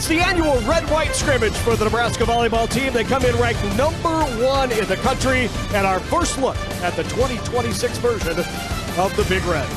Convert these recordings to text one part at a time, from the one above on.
It's the annual red-white scrimmage for the Nebraska volleyball team. They come in ranked #1 in the country, and our first look at the 2026 version of the Big Red.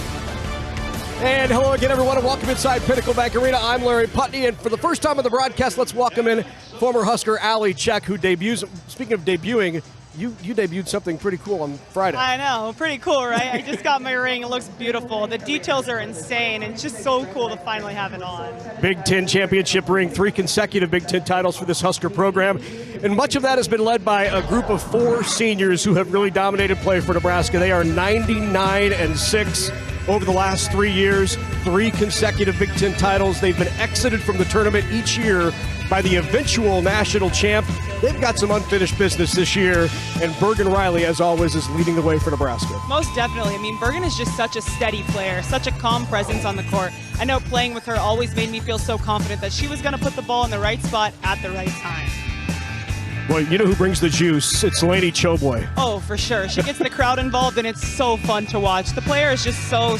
And hello again, everyone, and welcome inside Pinnacle Bank Arena. I'm Larry Putney, and for the first time on the broadcast, let's welcome in former Husker Allie Check, who debuts. Speaking of debuting, you debuted something pretty cool on Friday. I know, pretty cool, right? I just got my ring. It looks beautiful. The details are insane, and it's just so cool to finally have it on. Big Ten championship ring, 3 consecutive Big Ten titles for this Husker program, and much of that has been led by a group of 4 seniors who have really dominated play for Nebraska. They are 99-6 over the last 3 years, 3 consecutive Big Ten titles. They've been exited from the tournament each year by the eventual national champ. They've got some unfinished business this year, and Bergen Riley, as always, is leading the way for Nebraska. Most definitely. I mean, Bergen is just such a steady player, such a calm presence on the court. I know playing with her always made me feel so confident that she was going to put the ball in the right spot at the right time. Well, you know who brings the juice? It's Lady Choboy. Oh, for sure. She gets the crowd involved, and it's so fun to watch. The player is just so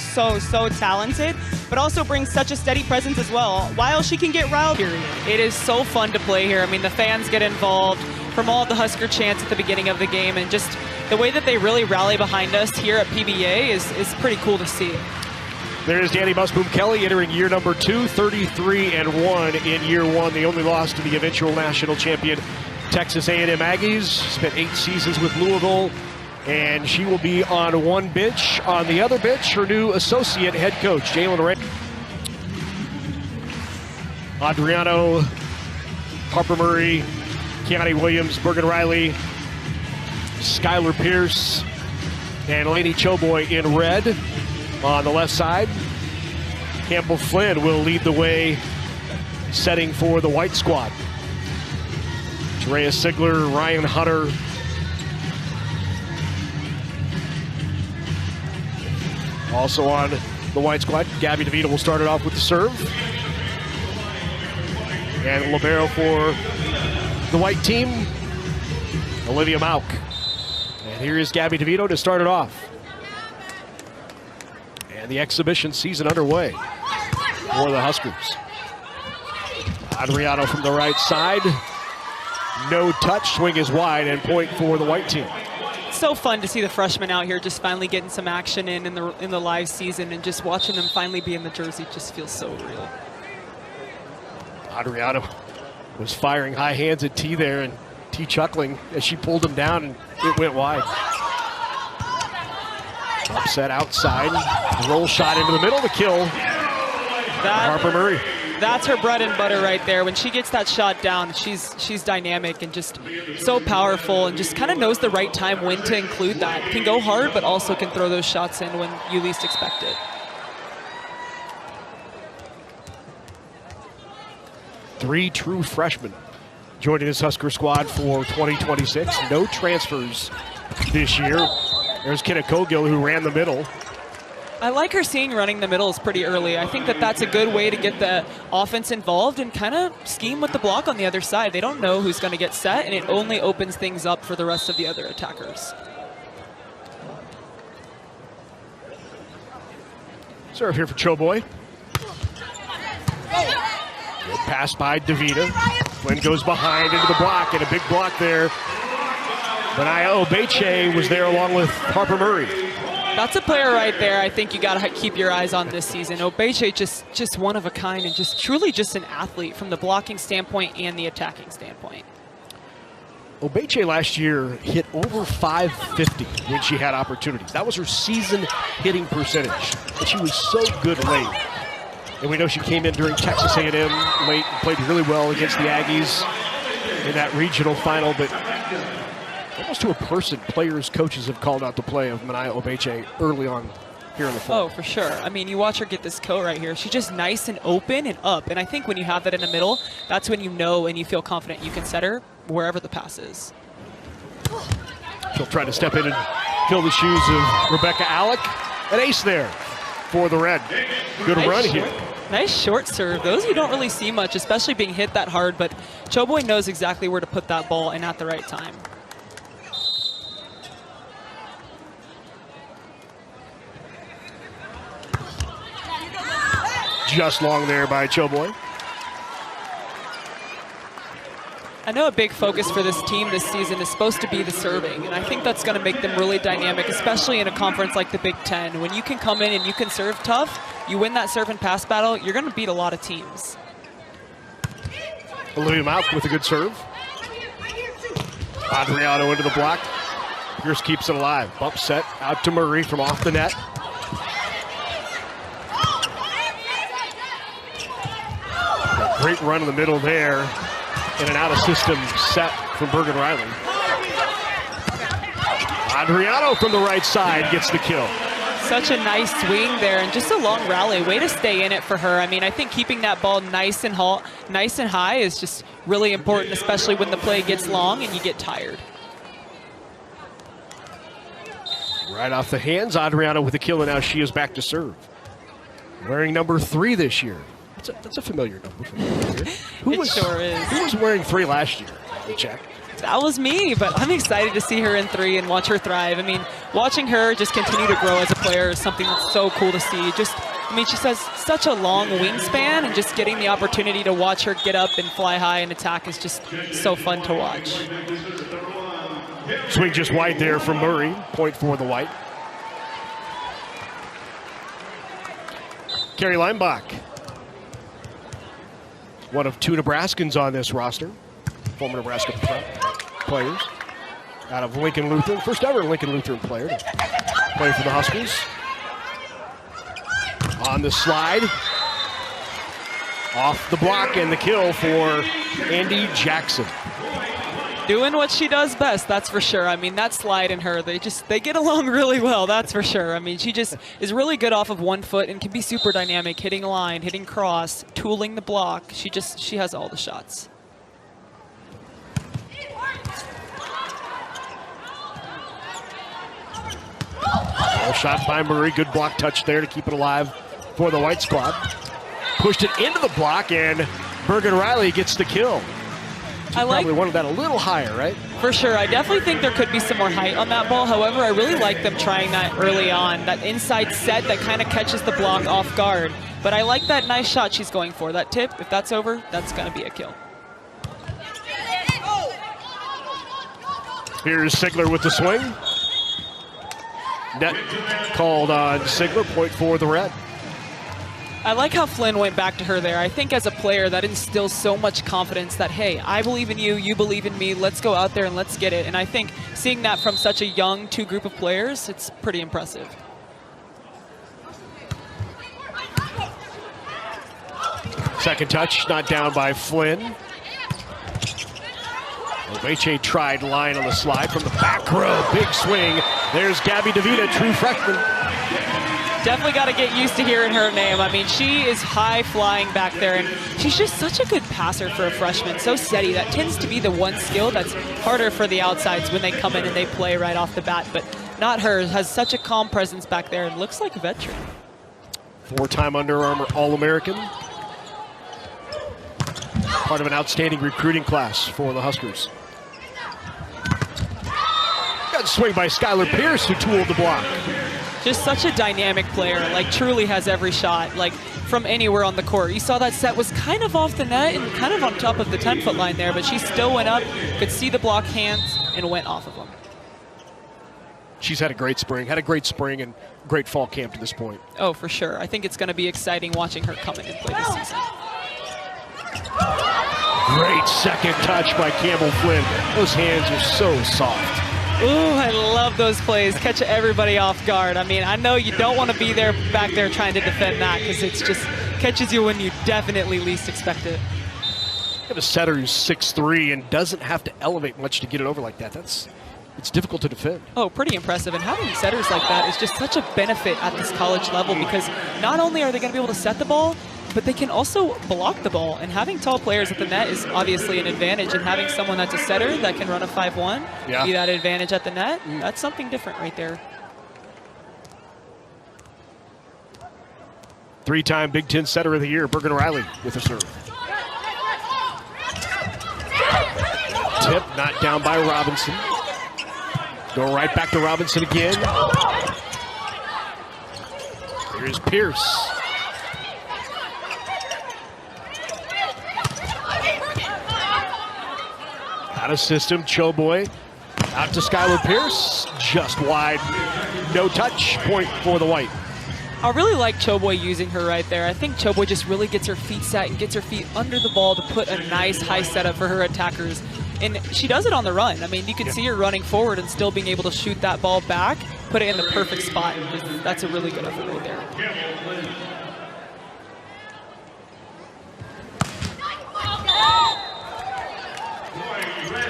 talented, but also brings such a steady presence as well, while she can get riled. It is so fun to play here. I mean, the fans get involved from all the Husker chants at the beginning of the game, and just the way that they really rally behind us here at PBA is pretty cool to see. There's Danny Musboom Kelly entering year number 2, 33-1 in year 1. The only loss to the eventual national champion Texas A&M Aggies. Spent 8 seasons with Louisville, and she will be on one bench. On the other bench, her new associate head coach, Jalen Ray. Adriano, Harper Murray, Keani Williams, Bergen Riley, Skylar Pierce, and Lady Choboy in red. On the left side, Campbell Flynn will lead the way, setting for the white squad. Rhea Sigler, Ryan Hunter, also on the white squad. Gabby DeVito will start it off with the serve. And libero for the white team, Olivia Mauk. And here is Gabby DeVito to start it off. And the exhibition season underway for the Huskers. Adriano from the right side. No touch, swing is wide, and point for the white team. It's so fun to see the freshmen out here just finally getting some action in the live season, and just watching them finally be in the jersey just feels so real. Adriano was firing high hands at T there, and T chuckling as she pulled him down, and it went wide. Upset outside, roll shot into the middle to kill Harper Murray. That's her bread and butter right there. When she gets that shot down, she's dynamic and just so powerful, and just kind of knows the right time when to include that. Can go hard, but also can throw those shots in when you least expect it. Three true freshmen joining this Husker squad for 2026. No transfers this year. There's Kenna Cogill, who ran the middle. I like her seeing running the middles pretty early. I think that that's a good way to get the offense involved and kind of scheme with the block on the other side. They don't know who's going to get set, and it only opens things up for the rest of the other attackers. Serve here for Choboy. Good pass by DeVita. Flynn goes behind into the block, and a big block there. Benaya Obeche was there along with Harper Murray. That's a player right there I think you got to keep your eyes on this season. Obeche just one of a kind, and just truly just an athlete from the blocking standpoint and the attacking standpoint. Obeche last year hit over .550 when she had opportunities. That was her season hitting percentage. But she was so good late. And we know she came in during Texas A&M late and played really well against the Aggies in that regional final, but almost to a person, players, coaches have called out the play of Benaya Obeche early on here in the fall. Oh, for sure. I mean, you watch her get this coat right here. She's just nice and open and up. And I think when you have that in the middle, that's when you know and you feel confident you can set her wherever the pass is. She'll try to step in and fill the shoes of Rebecca Alec. An ace there for the Red. Good run here. Nice short serve. Those you don't really see much, especially being hit that hard. But Choboy knows exactly where to put that ball and at the right time. Just long there by Choboy. I know a big focus for this team this season is supposed to be the serving, and I think that's going to make them really dynamic, especially in a conference like the Big Ten. When you can come in and you can serve tough, you win that serve and pass battle, you're going to beat a lot of teams. Olivia Mouth with a good serve. Adriano into the block. Pierce keeps it alive. Bump set out to Murray from off the net. A great run in the middle there. And an out-of-system set from Bergen Riley. Adriano from the right side gets the kill. Such a nice swing there and just a long rally. Way to stay in it for her. I mean, I think keeping that ball nice and high is just really important, especially when the play gets long and you get tired. Right off the hands, Adriano with a kill, and now she is back to serve. Wearing number 3 this year. That's a familiar number from here. Sure is. Who was wearing 3 last year? Let me check. That was me, but I'm excited to see her in 3 and watch her thrive. I mean, watching her just continue to grow as a player is something that's so cool to see. I mean, she has such a long wingspan, and just getting the opportunity to watch her get up and fly high and attack is just so fun to watch. Swing just wide there from Murray. Point for the White. Carrie Leimbach. One of 2 Nebraskans on this roster. Former Nebraska players. Out of Lincoln Lutheran. First ever Lincoln Lutheran player to play for the Huskers. On the slide. Off the block and the kill for Andy Jackson. Doing what she does best, that's for sure. I mean, that slide and her, they get along really well, that's for sure. I mean, she just is really good off of 1 foot and can be super dynamic, hitting line, hitting cross, tooling the block. She has all the shots. Ball shot by Murray, good block touch there to keep it alive for the White squad. Pushed it into the block, and Bergen Riley gets the kill. I probably wanted that a little higher, right? For sure. I definitely think there could be some more height on that ball. However, I really like them trying that early on, that inside set that kind of catches the block off guard. But I like that nice shot she's going for. That tip, if that's over, that's going to be a kill. Here's Sigler with the swing. Net called on Sigler, point for the Red. I like how Flynn went back to her there. I think as a player, that instills so much confidence that, hey, I believe in you, you believe in me, let's go out there and let's get it. And I think seeing that from such a young 2 group of players, it's pretty impressive. Second touch, not down by Flynn. Oveche tried line on the slide from the back row. Big swing. There's Gabby DeVita, true freshman. Definitely got to get used to hearing her name. I mean, she is high flying back there, and she's just such a good passer for a freshman. So steady. That tends to be the one skill that's harder for the outsides when they come in and they play right off the bat. But not her. Has such a calm presence back there and looks like a veteran. 4-time Under Armour All-American. Part of an outstanding recruiting class for the Huskers. Got a swing by Skylar Pierce, who tooled the block. Just such a dynamic player, like truly has every shot, like from anywhere on the court. You saw that set was kind of off the net and kind of on top of the 10-foot line there, but she still went up, could see the block hands, and went off of them. She's had a great spring and great fall camp to this point. Oh, for sure. I think it's going to be exciting watching her come in and play this season. Great second touch by Campbell Flynn. Those hands are so soft. Ooh, I love those plays. Catch everybody off guard. I mean, I know you don't want to be there back there trying to defend that because it's just catches you when you definitely least expect it. You have a setter who's 6'3" and doesn't have to elevate much to get it over like that. It's difficult to defend. Oh, pretty impressive. And having setters like that is just such a benefit at this college level because not only are they going to be able to set the ball, but they can also block the ball. And having tall players at the net is obviously an advantage. And having someone that's a setter that can run a 5-1, be that advantage at the net, that's something different right there. 3-time Big Ten Setter of the Year, Bergen Riley with a serve. Tip, not down by Robinson. Go right back to Robinson again. Here's Pierce. Out of system, Choboy. Out to Skylar Pierce. Just wide. No touch. Point for the White. I really like Choboy using her right there. I think Choboy just really gets her feet set and gets her feet under the ball to put a nice high setup for her attackers. And she does it on the run. I mean, you can see her running forward and still being able to shoot that ball back, put it in the perfect spot. That's a really good effort right there.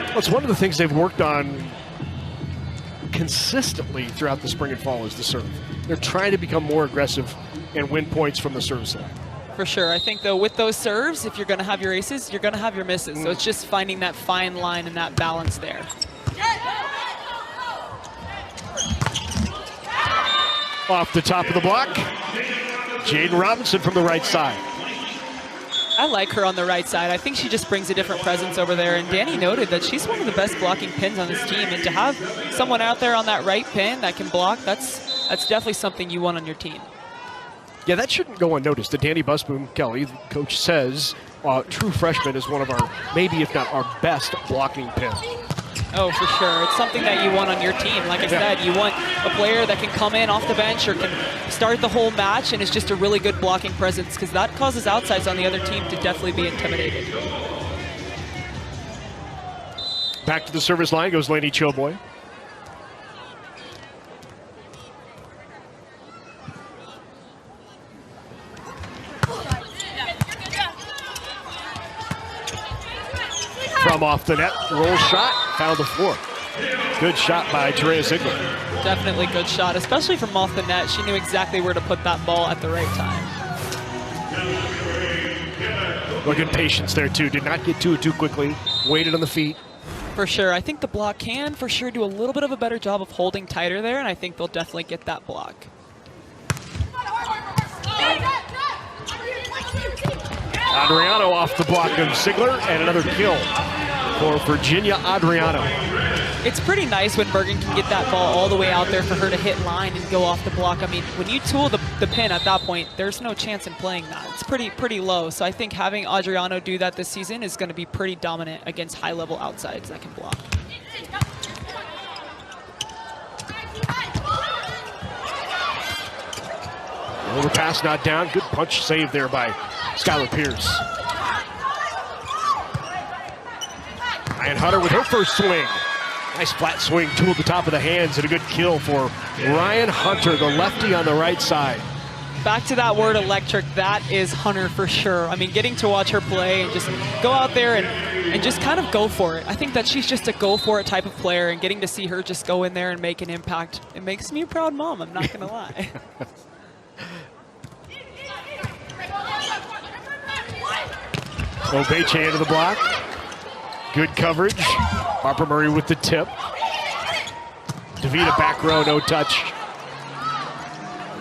Well, it's one of the things they've worked on consistently throughout the spring and fall is the serve. They're trying to become more aggressive and win points from the serve side. For sure. I think, though, with those serves, if you're going to have your aces, you're going to have your misses. So it's just finding that fine line and that balance there. Off the top of the block, Jaden Robinson from the right side. I like her on the right side. I think she just brings a different presence over there. And Danny noted that she's one of the best blocking pins on this team. And to have someone out there on that right pin that can block, that's definitely something you want on your team. Yeah, that shouldn't go unnoticed. The Danny Busboom Kelly, the coach, says true freshman is one of our, maybe if not our best blocking pins. Oh, for sure. It's something that you want on your team. Like I said, you want a player that can come in off the bench or can start the whole match and is just a really good blocking presence, because that causes outsides on the other team to definitely be intimidated. Back to the service line goes Lainey Choboy. From off the net, roll shot, found the floor. Good shot by Terea Ziegler. Definitely good shot, especially from off the net. She knew exactly where to put that ball at the right time. Well, good patience there, too. Did not get to it too quickly. Waited on the feet. For sure. I think the block can, for sure, do a little bit of a better job of holding tighter there, and I think they'll definitely get that block. Adriano off the block of Ziegler, and another kill for Virginia Adriano. It's pretty nice when Bergen can get that ball all the way out there for her to hit line and go off the block. I mean, when you tool the pin at that point, there's no chance in playing that. It's pretty low. So I think having Adriano do that this season is going to be pretty dominant against high-level outsides that can block. The pass not down. Good punch save there by Skylar Pierce. Ryan Hunter with her first swing. Nice flat swing, two at the top of the hands, and a good kill for Ryan Hunter, the lefty on the right side. Back to that word electric, that is Hunter for sure. I mean, getting to watch her play and just go out there and just kind of go for it. I think that she's just a go for it type of player, and getting to see her just go in there and make an impact, it makes me a proud mom, I'm not gonna lie. Obeche into the block. Good coverage. Harper Murray with the tip. DeVita back row, no touch.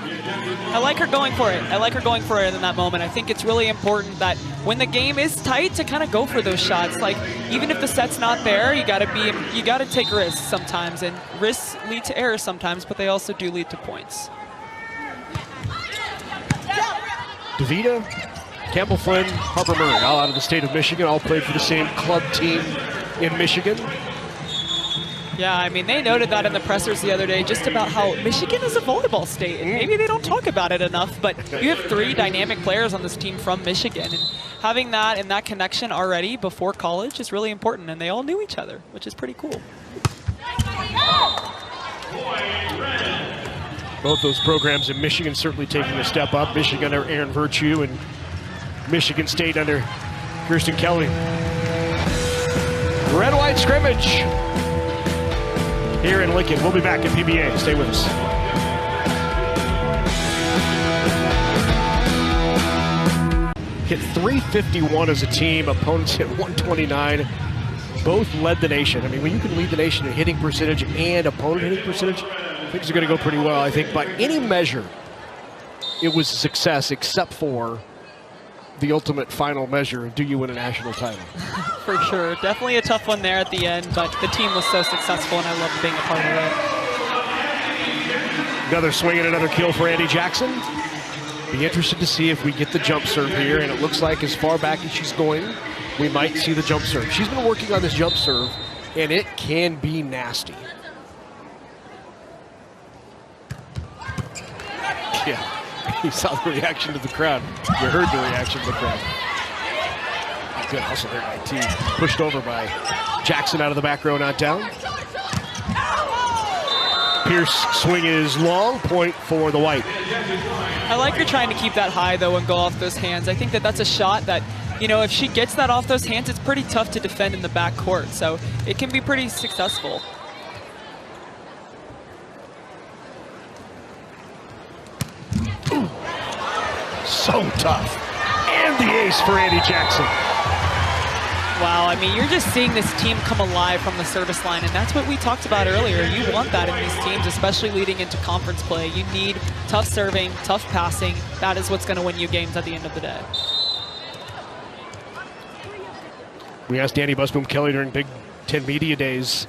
I like her going for it. I like her going for it in that moment. I think it's really important that when the game is tight to kind of go for those shots. Like, even if the set's not there, you gotta take risks sometimes, and risks lead to errors sometimes, but they also do lead to points. DeVita, Campbell Flynn, Harper Murray, all out of the state of Michigan, all played for the same club team in Michigan. Yeah, I mean, they noted that in the pressers the other day, just about how Michigan is a volleyball state, and maybe they don't talk about it enough, but you have three dynamic players on this team from Michigan, and having that and that connection already before college is really important, and they all knew each other, which is pretty cool. Both those programs in Michigan certainly taking a step up. Michigan under Aaron Virtue and Michigan State under Kirsten Kelly. Red-white scrimmage here in Lincoln. We'll be back at PBA. Stay with us. Hit 351 as a team. Opponents hit 129. Both led the nation. I mean, when you can lead the nation in hitting percentage and opponent hitting percentage, things are going to go pretty well, I think. By any measure, it was a success, except for the ultimate final measure of do you win a national title. For sure. Definitely a tough one there at the end, but the team was so successful, and I loved being a part of it. Another swing and another kill for Andy Jackson. Be interested to see if we get the jump serve here, and it looks like as far back as she's going, we might see the jump serve. She's been working on this jump serve, and it can be nasty. Yeah, you saw the reaction to the crowd. You heard the reaction to the crowd. Good hustle there by T. Pushed over by Jackson out of the back row, not down. Pierce swing is long, point for the white. I like her trying to keep that high, though, and go off those hands. I think that that's a shot that, you know, if she gets that off those hands, it's pretty tough to defend in the back court. So it can be pretty successful. Ooh. So tough. And the ace for Andy Jackson. Wow, I mean, you're just seeing this team come alive from the service line, and that's what we talked about earlier. You want that in these teams, especially leading into conference play. You need tough serving, tough passing. That is what's going to win you games at the end of the day. We asked Danny Busboom Kelly during Big Ten Media Days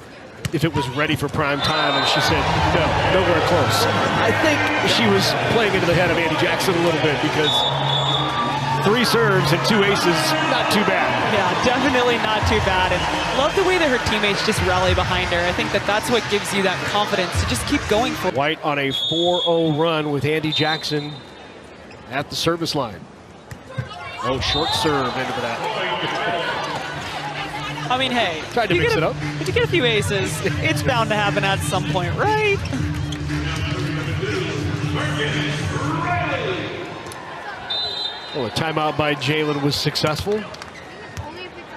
if it was ready for prime time, and she said, no, nowhere close. I think she was playing into the head of Andy Jackson a little bit, because 3 serves and 2 aces, not too bad. Yeah, definitely not too bad. And love the way that her teammates just rally behind her. I think that that's what gives you that confidence to just keep going for it. White on a 4-0 run with Andy Jackson at the service line. Oh, short serve into that. I mean, hey, tried to mix it up. If you get a few aces, it's bound to happen at some point, right? Well, a timeout by Jalen was successful.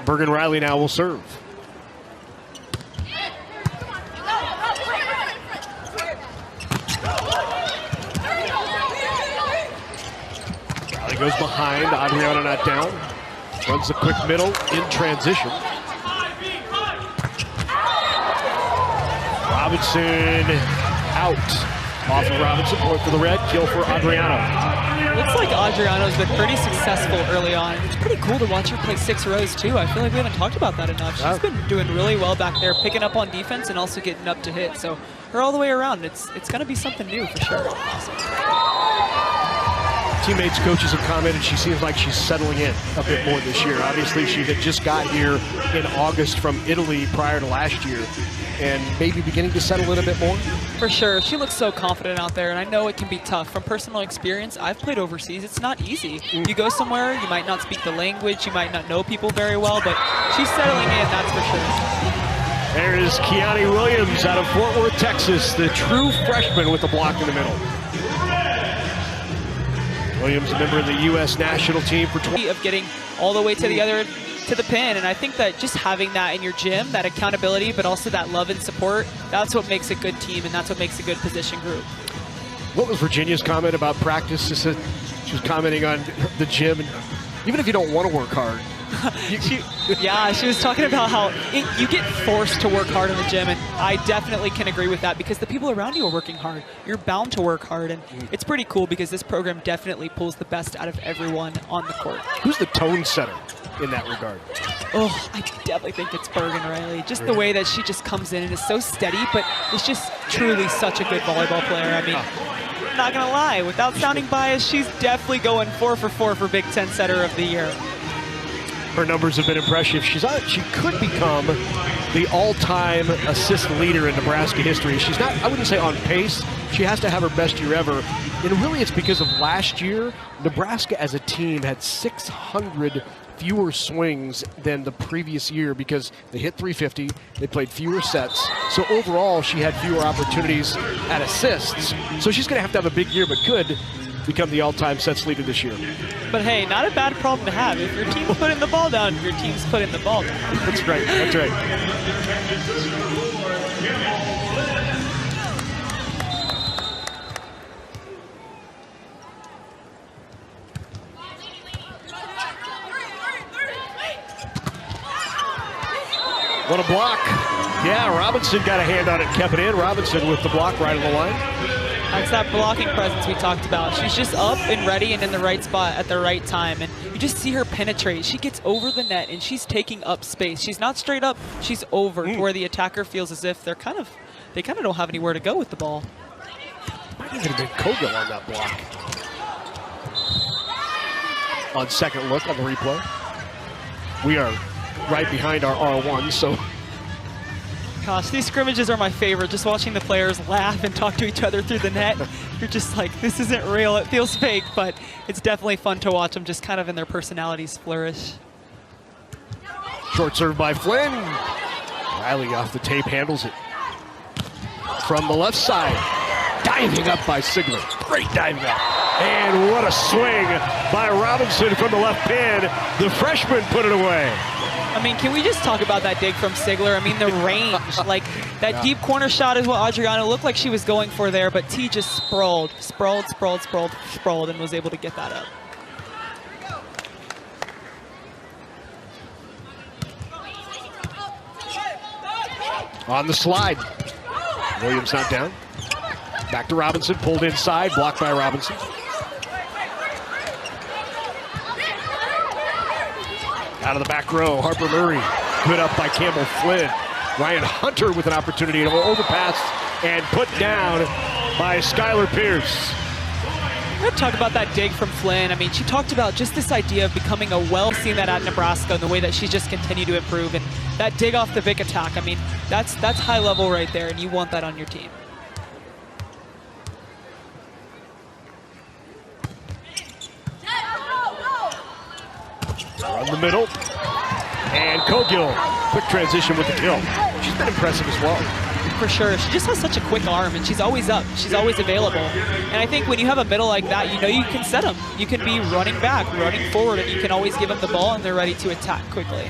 Bergen Riley now will serve. Riley goes behind, Adriana not down. Runs a quick middle in transition. Robinson out. Off of Robinson, point for the Red, kill for Adriana. Looks like Adriano's been pretty successful early on. It's pretty cool to watch her play 6 rows too. I feel like we haven't talked about that enough. She's been doing really well back there, picking up on defense and also getting up to hit. So her all the way around, it's going to be something new for sure. Awesome. Teammates, coaches have commented she seems like she's settling in a bit more this year. Obviously, she had just got here in August from Italy prior to last year, and maybe beginning to settle in a bit more. For sure. She looks so confident out there, and I know it can be tough. From personal experience, I've played overseas. It's not easy. You go somewhere, you might not speak the language, you might not know people very well, but she's settling in, that's for sure. There is Kiani Williams out of Fort Worth, Texas, the true freshman with the block in the middle. Williams, a member of the U.S. national team for 20. Of getting all the way to the pin, and I think that just having that in your gym, that accountability, but also that love and support, that's what makes a good team, and that's what makes a good position group. What was Virginia's comment about practice? She said she was commenting on the gym, and even if you don't want to work hard. She was talking about how you get forced to work hard in the gym, and I definitely can agree with that because the people around you are working hard. You're bound to work hard, and it's pretty cool because this program definitely pulls the best out of everyone on the court. Who's the tone setter in that regard? Oh, I definitely think it's Bergen Riley. Just the way that she just comes in and is so steady, but is just truly such a good volleyball player. I mean, not gonna lie, without sounding biased, she's definitely going 4 for 4 for Big Ten Setter of the Year. Her numbers have been impressive. She could become the all-time assist leader in Nebraska history. She's not, I wouldn't say on pace. She has to have her best year ever. And really it's because of last year, Nebraska as a team had 600 fewer swings than the previous year because they hit 350, they played fewer sets. So overall, she had fewer opportunities at assists. So she's gonna have to have a big year, but could become the all-time sets leader this year. But hey, not a bad problem to have. If your team's putting the ball down, your team's putting the ball down. That's right, that's right. What a block. Yeah, Robinson got a hand on it and kept it in. Robinson with the block right on the line. That's that blocking presence we talked about. She's just up and ready and in the right spot at the right time. And you just see her penetrate. She gets over the net and she's taking up space. She's not straight up, she's over to where the attacker feels as if they kind of don't have anywhere to go with the ball. Might even have been Kogel on that block. On second look on the replay. we are right behind our R1, so. Gosh, these scrimmages are my favorite. Just watching the players laugh and talk to each other through the net. You're just like, this isn't real. It feels fake, but it's definitely fun to watch them just kind of in their personalities flourish. Short serve by Flynn. Riley off the tape handles it. From the left side, diving up by Sigler. Great diving up. And what a swing by Robinson from the left pin. The freshman put it away. I mean, can we just talk about that dig from Sigler? I mean, the range, like that deep corner shot is what Adriana looked like she was going for there, but T just sprawled, and was able to get that up. On the slide. Williams not down. Back to Robinson, pulled inside, blocked by Robinson. Out of the back row, Harper Murray, good up by Campbell Flynn. Ryan Hunter with an opportunity to overpass and put down by Skylar Pierce. We're going to talk about that dig from Flynn. I mean, she talked about just this idea of becoming a seen that at Nebraska and the way that she's just continued to improve. And that dig off the Vic attack, I mean, that's high level right there, and you want that on your team. Around the middle. And Cogill, quick transition with the kill. She's been impressive as well. For sure. She just has such a quick arm, and she's always up. She's always available. And I think when you have a middle like that, you know you can set them. You can be running back, running forward, and you can always give them the ball, and they're ready to attack quickly.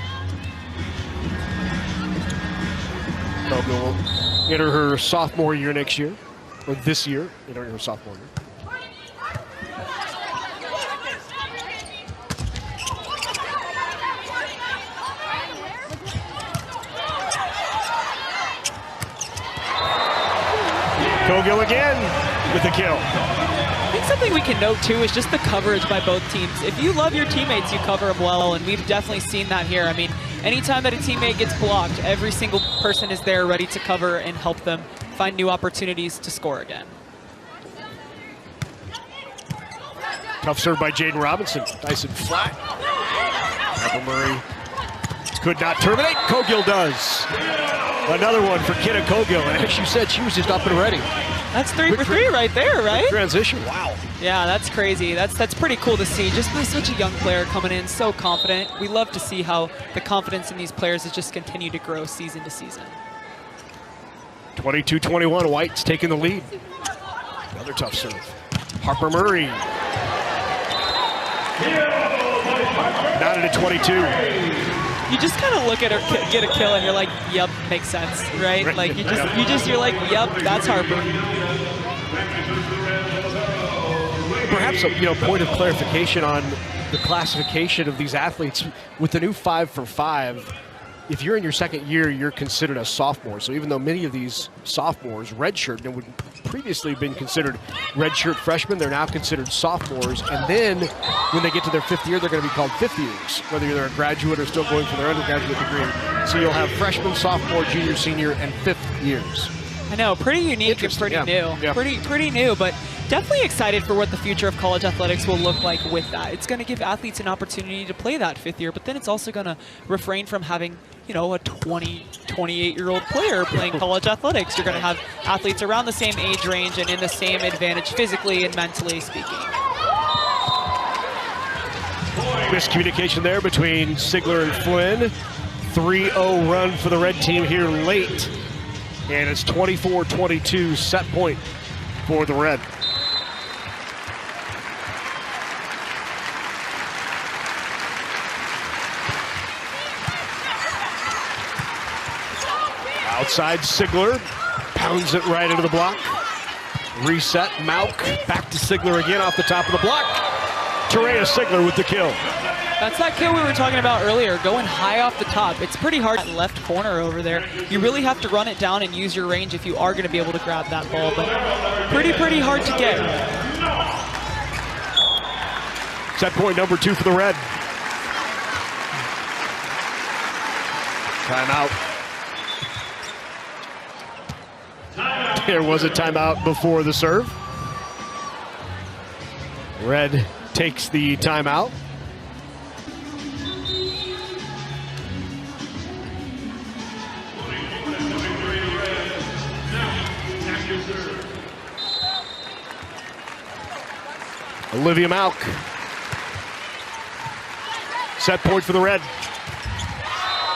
Cogill will enter her sophomore year next year, or this year, enter her sophomore year. Cogill again with the kill. I think something we can note too is just the coverage by both teams. If you love your teammates, you cover them well, and we've definitely seen that here. I mean, anytime that a teammate gets blocked, every single person is there ready to cover and help them find new opportunities to score again. Tough serve by Jaden Robinson. Nice and flat. Michael Murray could not terminate. Cogill does. Another one for Kenna Cogill, and as you said, she was just up and ready. That's 3 for 3 right there, right? Transition, wow. Yeah, that's crazy. That's pretty cool to see. Just such a young player coming in, so confident. We love to see how the confidence in these players has just continued to grow season to season. 22-21, White's taking the lead. Another tough serve. Harper Murray. Not at a 22. You just kind of look at her get a kill and you're like, yep, makes sense, right? Like you're like, yep, that's Harper. Perhaps a point of clarification on the classification of these athletes with the new 5 for 5. If you're in your second year, you're considered a sophomore. So even though many of these sophomores redshirt and would previously have been considered redshirt freshmen, they're now considered sophomores. And then when they get to their 5th year, they're going to be called 5th years, whether they're a graduate or still going for their undergraduate degree. So you'll have freshman, sophomore, junior, senior, and 5th years. I know, pretty unique and pretty new. Yeah. Pretty new, but definitely excited for what the future of college athletics will look like with that. It's going to give athletes an opportunity to play that 5th year, but then it's also going to refrain from having, a 28-year-old player playing college athletics. You're going to have athletes around the same age range and in the same advantage physically and mentally speaking. Miscommunication there between Sigler and Flynn. 3-0 run for the red team here late. And it's 24-22 set point for the red. Outside Sigler, pounds it right into the block. Reset, Mauk, back to Sigler again off the top of the block. Terea Sigler with the kill. That's that kill we were talking about earlier, going high off the top. It's pretty hard at left corner over there. You really have to run it down and use your range if you are going to be able to grab that ball, but pretty hard to get. Set point number 2 for the red. Timeout. There was a timeout before the serve. Red takes the timeout. Olivia Malk. Set point for the Red.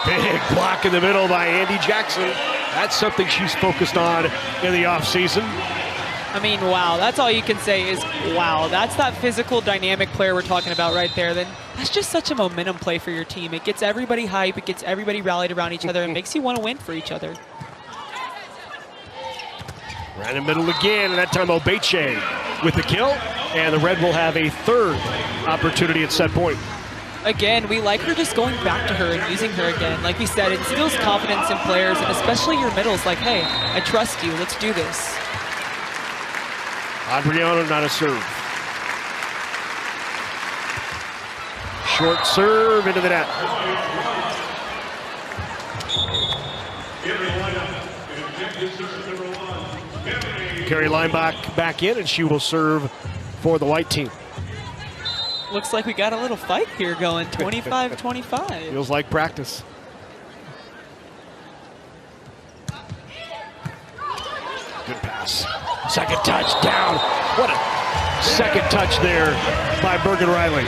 Big block in the middle by Andy Jackson. That's something she's focused on in the offseason. I mean, wow, that's all you can say is wow. That's that physical, dynamic player we're talking about right there. Then that's just such a momentum play for your team. It gets everybody hype, it gets everybody rallied around each other, and makes you want to win for each other. Right in the middle again, and that time Obeche with the kill, and the Red will have a third opportunity at set point. Again, we like her just going back to her and using her again. Like we said, it instills confidence in players, and especially your middles, like, hey, I trust you, let's do this. Adriano not a serve. Short serve into the net. Carrie Lineback back in, and she will serve for the white team. Looks like we got a little fight here going, 25-25. Feels like practice. Good pass. Second touch down. What a second touch there by Bergen Riley.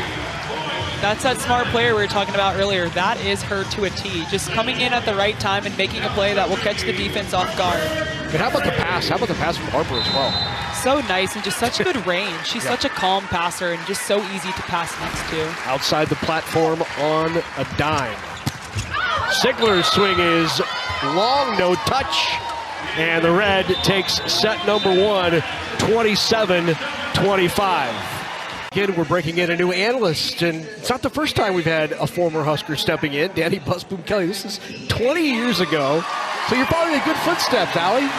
That's that smart player we were talking about earlier. That is her to a T. Just coming in at the right time and making a play that will catch the defense off guard. And how about the pass? How about the pass from Harper as well? So nice and just such good range. She's such a calm passer and just so easy to pass next to. Outside the platform on a dime. Sigler's swing is long, no touch. And the Red takes set number one, 27-25. Again, we're breaking in a new analyst, and it's not the first time we've had a former Husker stepping in, Danny Busboom Kelly. This is 20 years ago, so you're following in good footsteps, Allie.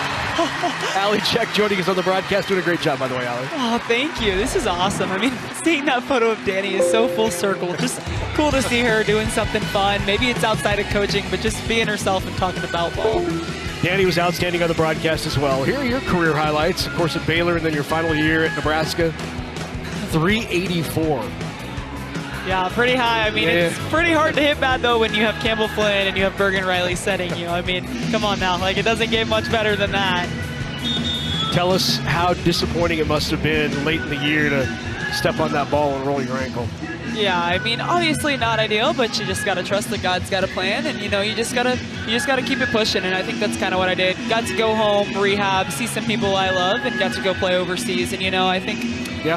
Allie Check joining us on the broadcast, doing a great job, by the way, Allie. Oh, thank you. This is awesome. I mean, seeing that photo of Danny is so full circle. Just cool to see her doing something fun. Maybe it's outside of coaching, but just being herself and talking about ball. Danny was outstanding on the broadcast as well. Here are your career highlights, of course, at Baylor, and then your final year at Nebraska. 384. Yeah, pretty high. I mean, it's pretty hard to hit bad, though, when you have Campbell Flynn and you have Bergen Riley setting you. I mean, come on now. Like, it doesn't get much better than that. Tell us how disappointing it must have been late in the year to step on that ball and roll your ankle. Yeah, I mean, obviously not ideal, but you just got to trust that God's got a plan, and, you know, you just got to keep it pushing, and I think that's kind of what I did. Got to go home, rehab, see some people I love, and got to go play overseas, and, you know, I think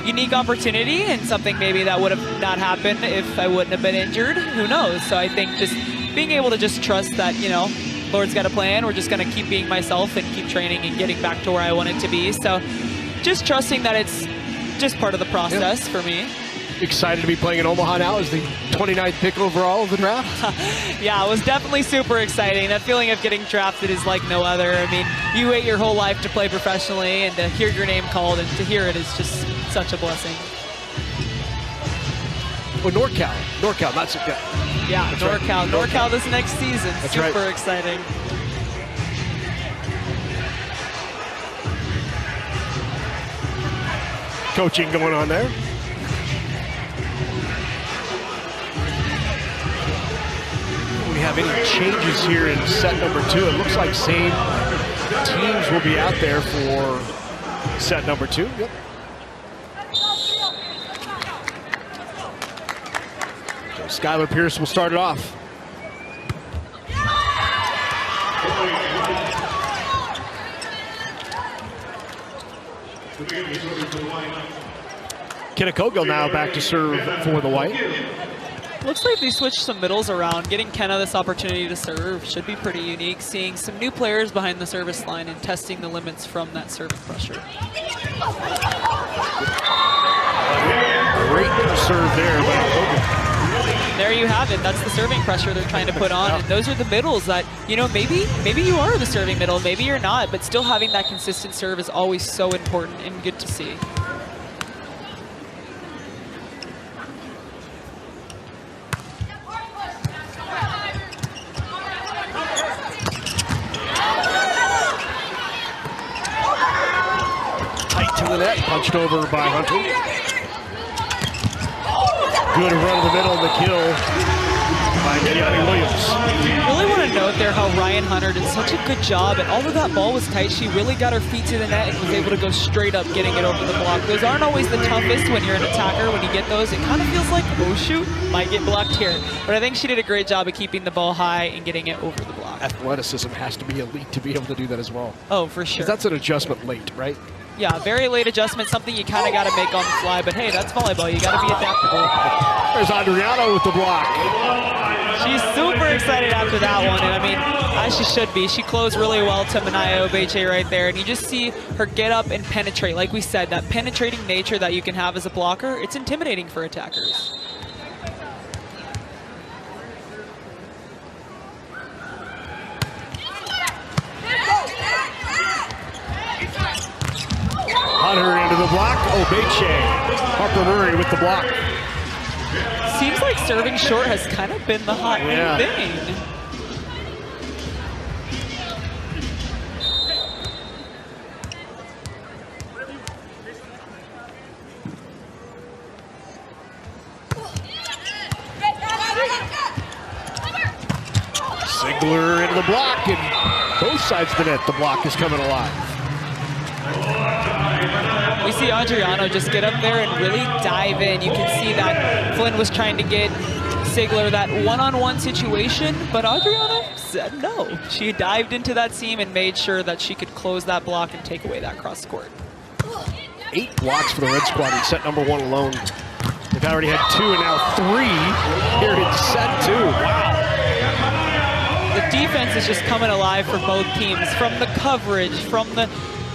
unique opportunity and something maybe that would have not happened if I wouldn't have been injured. Who knows? So I think just being able to just trust that, you know, Lord's got a plan. We're just going to keep being myself and keep training and getting back to where I wanted to be. So just trusting that it's just part of the process for me. Excited to be playing in Omaha now as the 29th pick overall of the draft? Yeah, it was definitely super exciting. That feeling of getting drafted is like no other. I mean, you wait your whole life to play professionally, and to hear your name called and to hear it is just such a blessing. Well, NorCal, not so good. Yeah, That's NorCal. right. NorCal this next season. That's super right. exciting. Coaching going on there. We have any changes here in set number two? It looks like same teams will be out there for set number two. Yep. So Skylar Pierce will start it off. Kenneth now back to serve for the white. Looks like they switched some middles around. Getting Kenna this opportunity to serve should be pretty unique. Seeing some new players behind the service line and testing the limits from that serving pressure. Great serve there by Koga. There you have it. That's the serving pressure they're trying to put on. And those are the middles that, you know, maybe you are the serving middle, maybe you're not, but still having that consistent serve is always so important and good to see. The net, punched over by Hunter. Good run in the middle of the kill by Keanu Williams. I really want to note there how Ryan Hunter did such a good job, and although that ball was tight, she really got her feet to the net and was able to go straight up, getting it over the block. Those aren't always the toughest when you're an attacker. When you get those, it kind of feels like, oh shoot, might get blocked here. But I think she did a great job of keeping the ball high and getting it over the block. Athleticism has to be elite to be able to do that as well. Oh, for sure. 'Cause that's an adjustment late, right? Yeah, very late adjustment, something you kind of got to make on the fly, but hey, that's volleyball. You got to be adaptable. There's Adriano with the block. She's super excited after that one, and I mean, as she should be. She closed really well to Manaya Obeche right there, and you just see her get up and penetrate. Like we said, that penetrating nature that you can have as a blocker, it's intimidating for attackers. Hunter into the block. Obeche. Harper Murray with the block. Seems like serving short has kind of been the hot new thing. Ziegler into the block, and both sides of the net, the block is coming alive. We see Adriano just get up there and really dive in. You can see that Flynn was trying to get Ziegler that one-on-one situation, but Adriano said no. She dived into that seam and made sure that she could close that block and take away that cross court. 8 blocks for the Red Squad in set number 1 alone. They've already had 2 and now 3 here in set 2. Wow. The defense is just coming alive for both teams. From the coverage, from the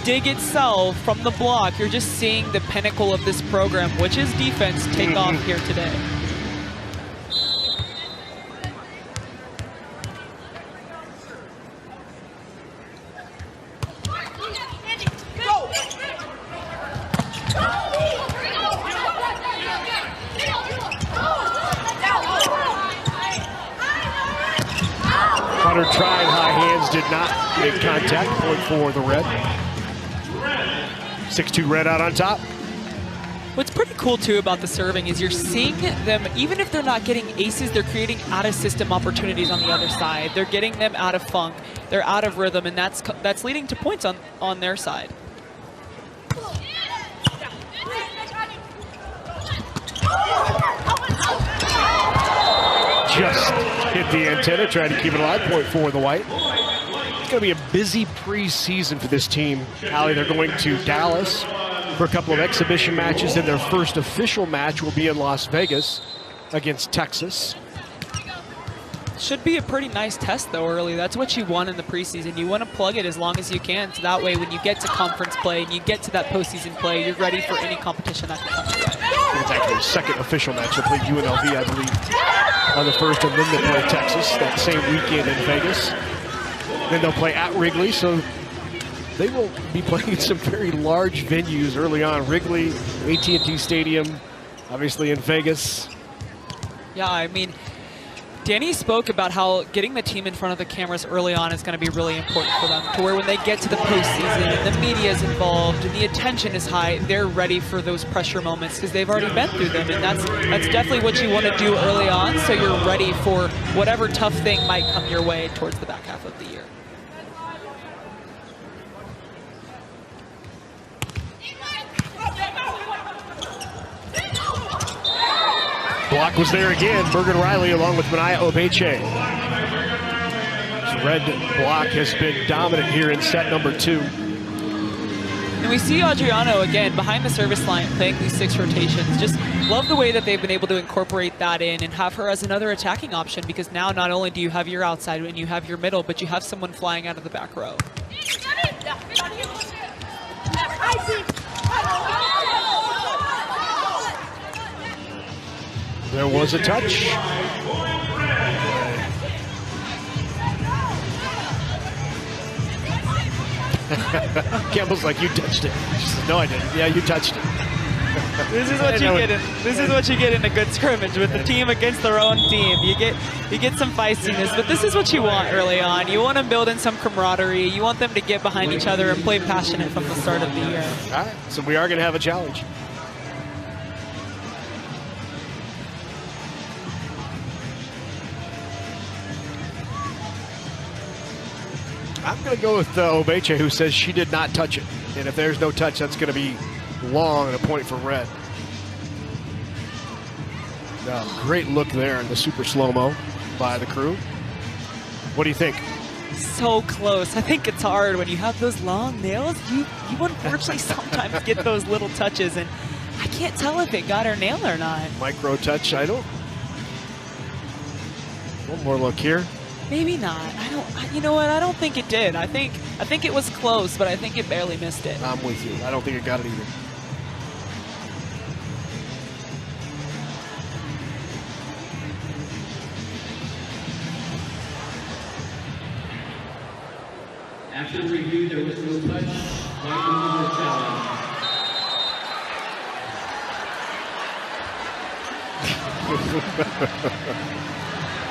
dig itself, from the block, you're just seeing the pinnacle of this program, which is defense, take off here today. Hunter tried high hands, did not make contact. Point for the Red. 6-2 Red out on top. What's pretty cool too about the serving is you're seeing them, even if they're not getting aces, they're creating out-of-system opportunities on the other side. They're getting them out of funk, they're out of rhythm, and that's leading to points on their side. Just hit the antenna, trying to keep it alive. Point for the White. It's going to be a busy preseason for this team. Allie, they're going to Dallas for a couple of exhibition matches, and their first official match will be in Las Vegas against Texas. Should be a pretty nice test though early. That's what you want in the preseason. You want to plug it as long as you can, so that way when you get to conference play and you get to that postseason play, you're ready for any competition that can come your way. It's actually the second official match. They'll play UNLV, I believe, on the first, and then they'll play Texas that same weekend in Vegas. Then they'll play at Wrigley, so they will be playing in some very large venues early on. Wrigley, AT&T Stadium, obviously in Vegas. Yeah, I mean, Danny spoke about how getting the team in front of the cameras early on is going to be really important for them, to where when they get to the postseason and the media is involved and the attention is high, they're ready for those pressure moments because they've already been through them, and that's definitely what you want to do early on, so you're ready for whatever tough thing might come your way towards the back half of the year. Block was there again. Bergen Riley along with Manaya Obeche. This Red block has been dominant here in set number 2. And we see Adriano again behind the service line playing these 6 rotations. Just love the way that they've been able to incorporate that in and have her as another attacking option, because now not only do you have your outside and you have your middle, but you have someone flying out of the back row. There was a touch. Campbell's like, you touched it. She says, no, I didn't. Yeah, you touched it. This is what you get in. This is what you get in a good scrimmage with the team against their own team. You get some feistiness, but this is what you want early on. You want to build in some camaraderie. You want them to get behind each other and play passionate from the start of the year. All right, so we are going to have a challenge. I'm going to go with Obeche, who says she did not touch it. And if there's no touch, that's going to be long and a point for Red. Great look there in the super slow-mo by the crew. What do you think? So close. I think it's hard when you have those long nails. You unfortunately sometimes get those little touches, and I can't tell if it got her nail or not. Micro touch, I don't. One more look here. Maybe not. You know what? I don't think it did. I think it was close, but I think it barely missed it. I'm with you. I don't think it got it either. After review, there was no touch. White won the challenge.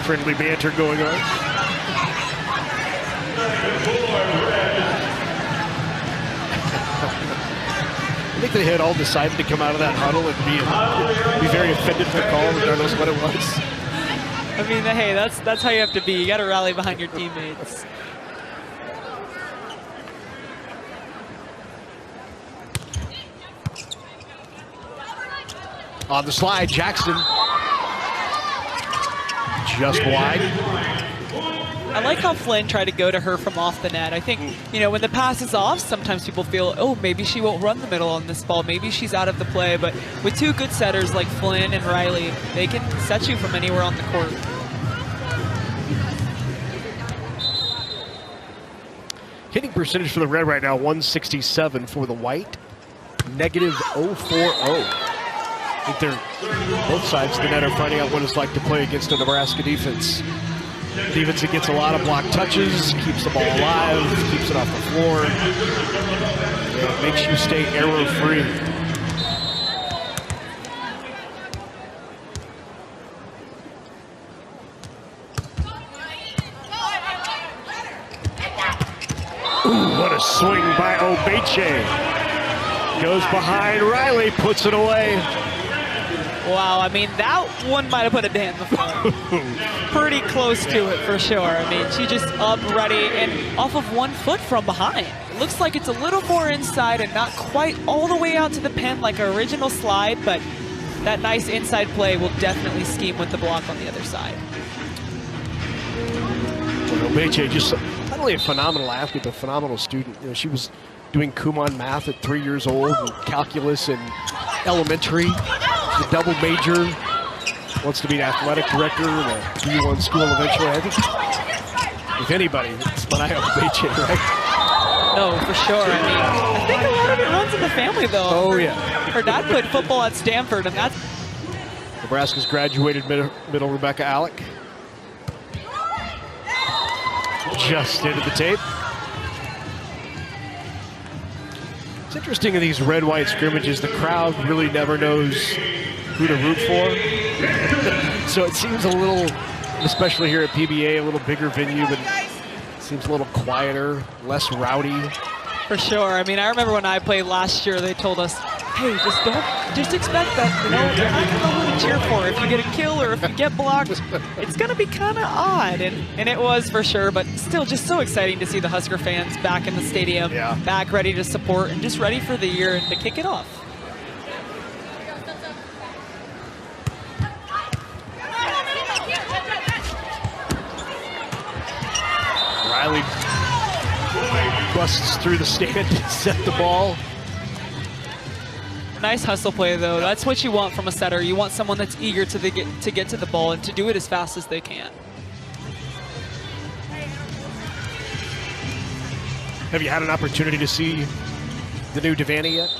Friendly banter going on. I think they had all decided to come out of that huddle and be very offended for the call, regardless of what it was. I mean, hey, that's how you have to be. You got to rally behind your teammates. On the slide, Jackson. Just wide. I like how Flynn tried to go to her from off the net. I think, you know, when the pass is off, sometimes people feel, oh, maybe she won't run the middle on this ball. Maybe she's out of the play. But with two good setters like Flynn and Riley, they can set you from anywhere on the court. Hitting percentage for the Red right now, 167 for the White, negative 040. I think they're, both sides of the net are finding out what it's like to play against a Nebraska defense. Defense that gets a lot of block touches, keeps the ball alive, keeps it off the floor. Yeah, makes you stay error-free. Ooh, what a swing by Obeche. Goes behind Riley, puts it away. Wow, I mean, that one might have put a dent in the phone. Pretty close to it, for sure. I mean, she just up, ready, and off of 1 foot from behind. It looks like it's a little more inside and not quite all the way out to the pin like her original slide, but that nice inside play will definitely scheme with the block on the other side. Well, Obeche, just not only a phenomenal athlete, but a phenomenal student. You know, she was doing Kumon math at 3 years old, and calculus in elementary. The double major, wants to be an athletic director in a D1 school eventually. I think, if anybody, it's Manaia Obeche, right? No, for sure. I mean, I think a lot of it runs in the family, though. Oh, yeah. Her dad played football at Stanford, and that's... Nebraska's graduated middle Rebecca Alec. Just into the tape. It's interesting in these red-white scrimmages, the crowd really never knows who to root for. So it seems a little, especially here at PBA, a little bigger venue, but it seems a little quieter, less rowdy. For sure. I mean, I remember when I played last year, they told us, hey, just expect that, you know, you're not going to know who to cheer for. If you get a kill or if you get blocked, it's going to be kind of odd. And it was for sure, but still just so exciting to see the Husker fans back in the stadium, back ready to support and just ready for the year and to kick it off. Riley busts through the stand to set the ball. Nice hustle play, though. That's what you want from a setter. You want someone that's eager to get to the ball and to do it as fast as they can. Have you had an opportunity to see the new Devaney yet?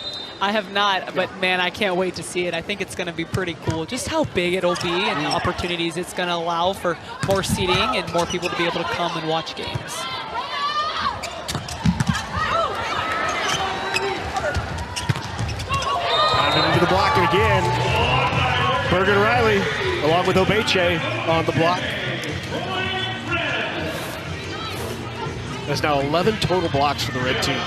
I have not, but man, I can't wait to see it. I think it's going to be pretty cool. Just how big it'll be and the opportunities it's going to allow for more seating and more people to be able to come and watch games. Into the block again. Bergen Riley, along with Obeche on the block. There's now 11 total blocks for the red team.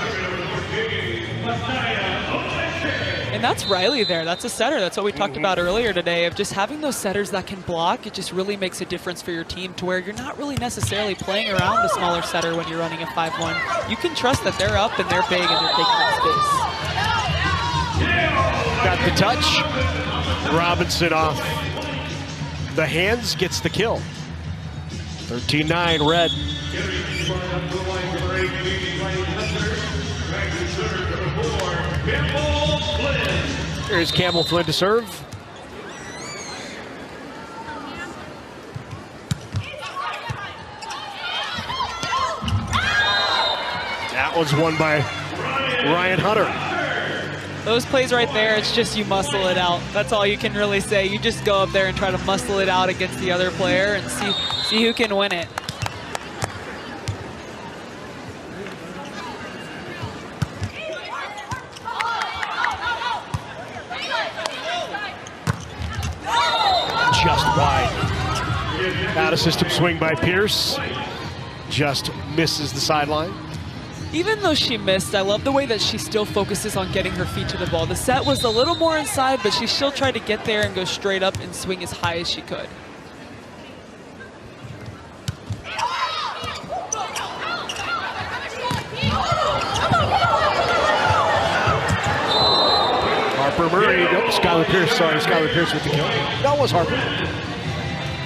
And that's Riley there. That's a setter. That's what we talked about earlier today, of just having those setters that can block. It just really makes a difference for your team, to where you're not really necessarily playing around the smaller setter when you're running a 5-1. You can trust that they're up and they're big and they're taking up space. Got the touch. Robinson off the hands, gets the kill. 13-9, Red. Here's Campbell Flynn to serve. That was won by Ryan Hunter. Those plays right there, it's just you muscle it out. That's all you can really say. You just go up there and try to muscle it out against the other player and see who can win it. Just wide. Out of system swing by Pierce. Just misses the sideline. Even though she missed, I love the way that she still focuses on getting her feet to the ball. The set was a little more inside, but she still tried to get there and go straight up and swing as high as she could. Harper Murray, nope, Skylar Pierce, sorry, Skylar Pierce with the kill. That was Harper.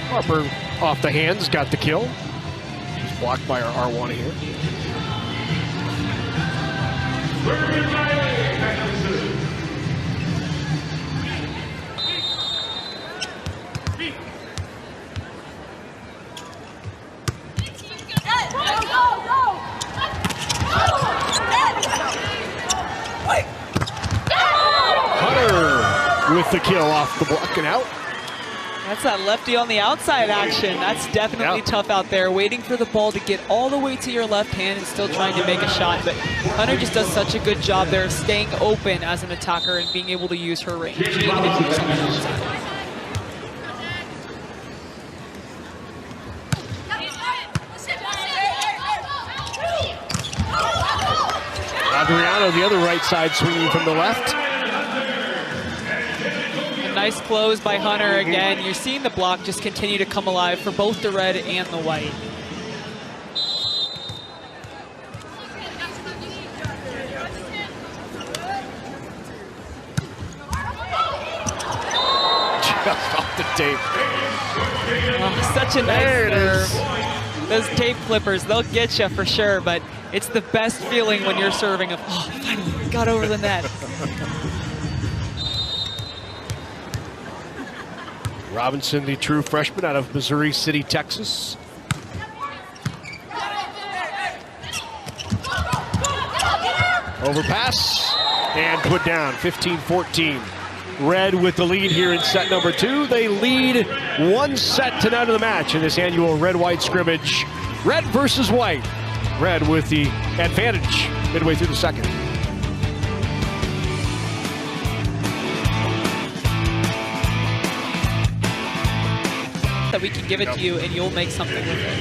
Harper off the hands, got the kill. She's blocked by our R1 here. Hunter with the kill off the block and out. That's that lefty on the outside action. That's definitely tough out there, waiting for the ball to get all the way to your left hand and still trying to make a shot. But Hunter just does such a good job there of staying open as an attacker and being able to use her range, even if you do something outside. Adriano, the other right side, swinging from the left. Nice close by Hunter again. You're seeing the block just continue to come alive for both the red and the white. Just off the tape. Oh, such a nice serve. Those tape clippers, they'll get you for sure, but it's the best feeling when you're serving of, oh, finally, got over the net. Robinson, the true freshman out of Missouri City, Texas. Overpass and put down, 15-14. Red with the lead here in set number 2. They lead 1-0 of the match in this annual red-white scrimmage. Red versus white. Red with the advantage midway through the second. That we can give it to you and you'll make something with it.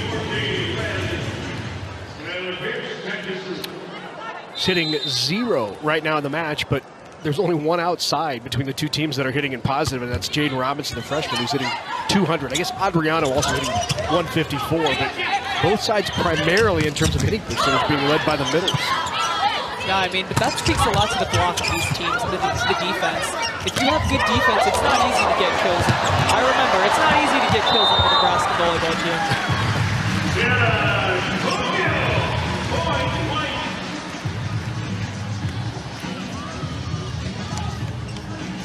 Sitting 0 right now in the match, but there's only one outside between the two teams that are hitting in positive, and that's Jaden Robinson, the freshman, who's hitting 200. I guess Adriano also hitting 154, but both sides primarily in terms of hitting percentage being led by the middles. Yeah, I mean, but that speaks a lot to the block of these teams, to the defense. If you have good defense, it's not easy to get kills. I remember, it's not easy to get kills in the Nebraska volleyball team.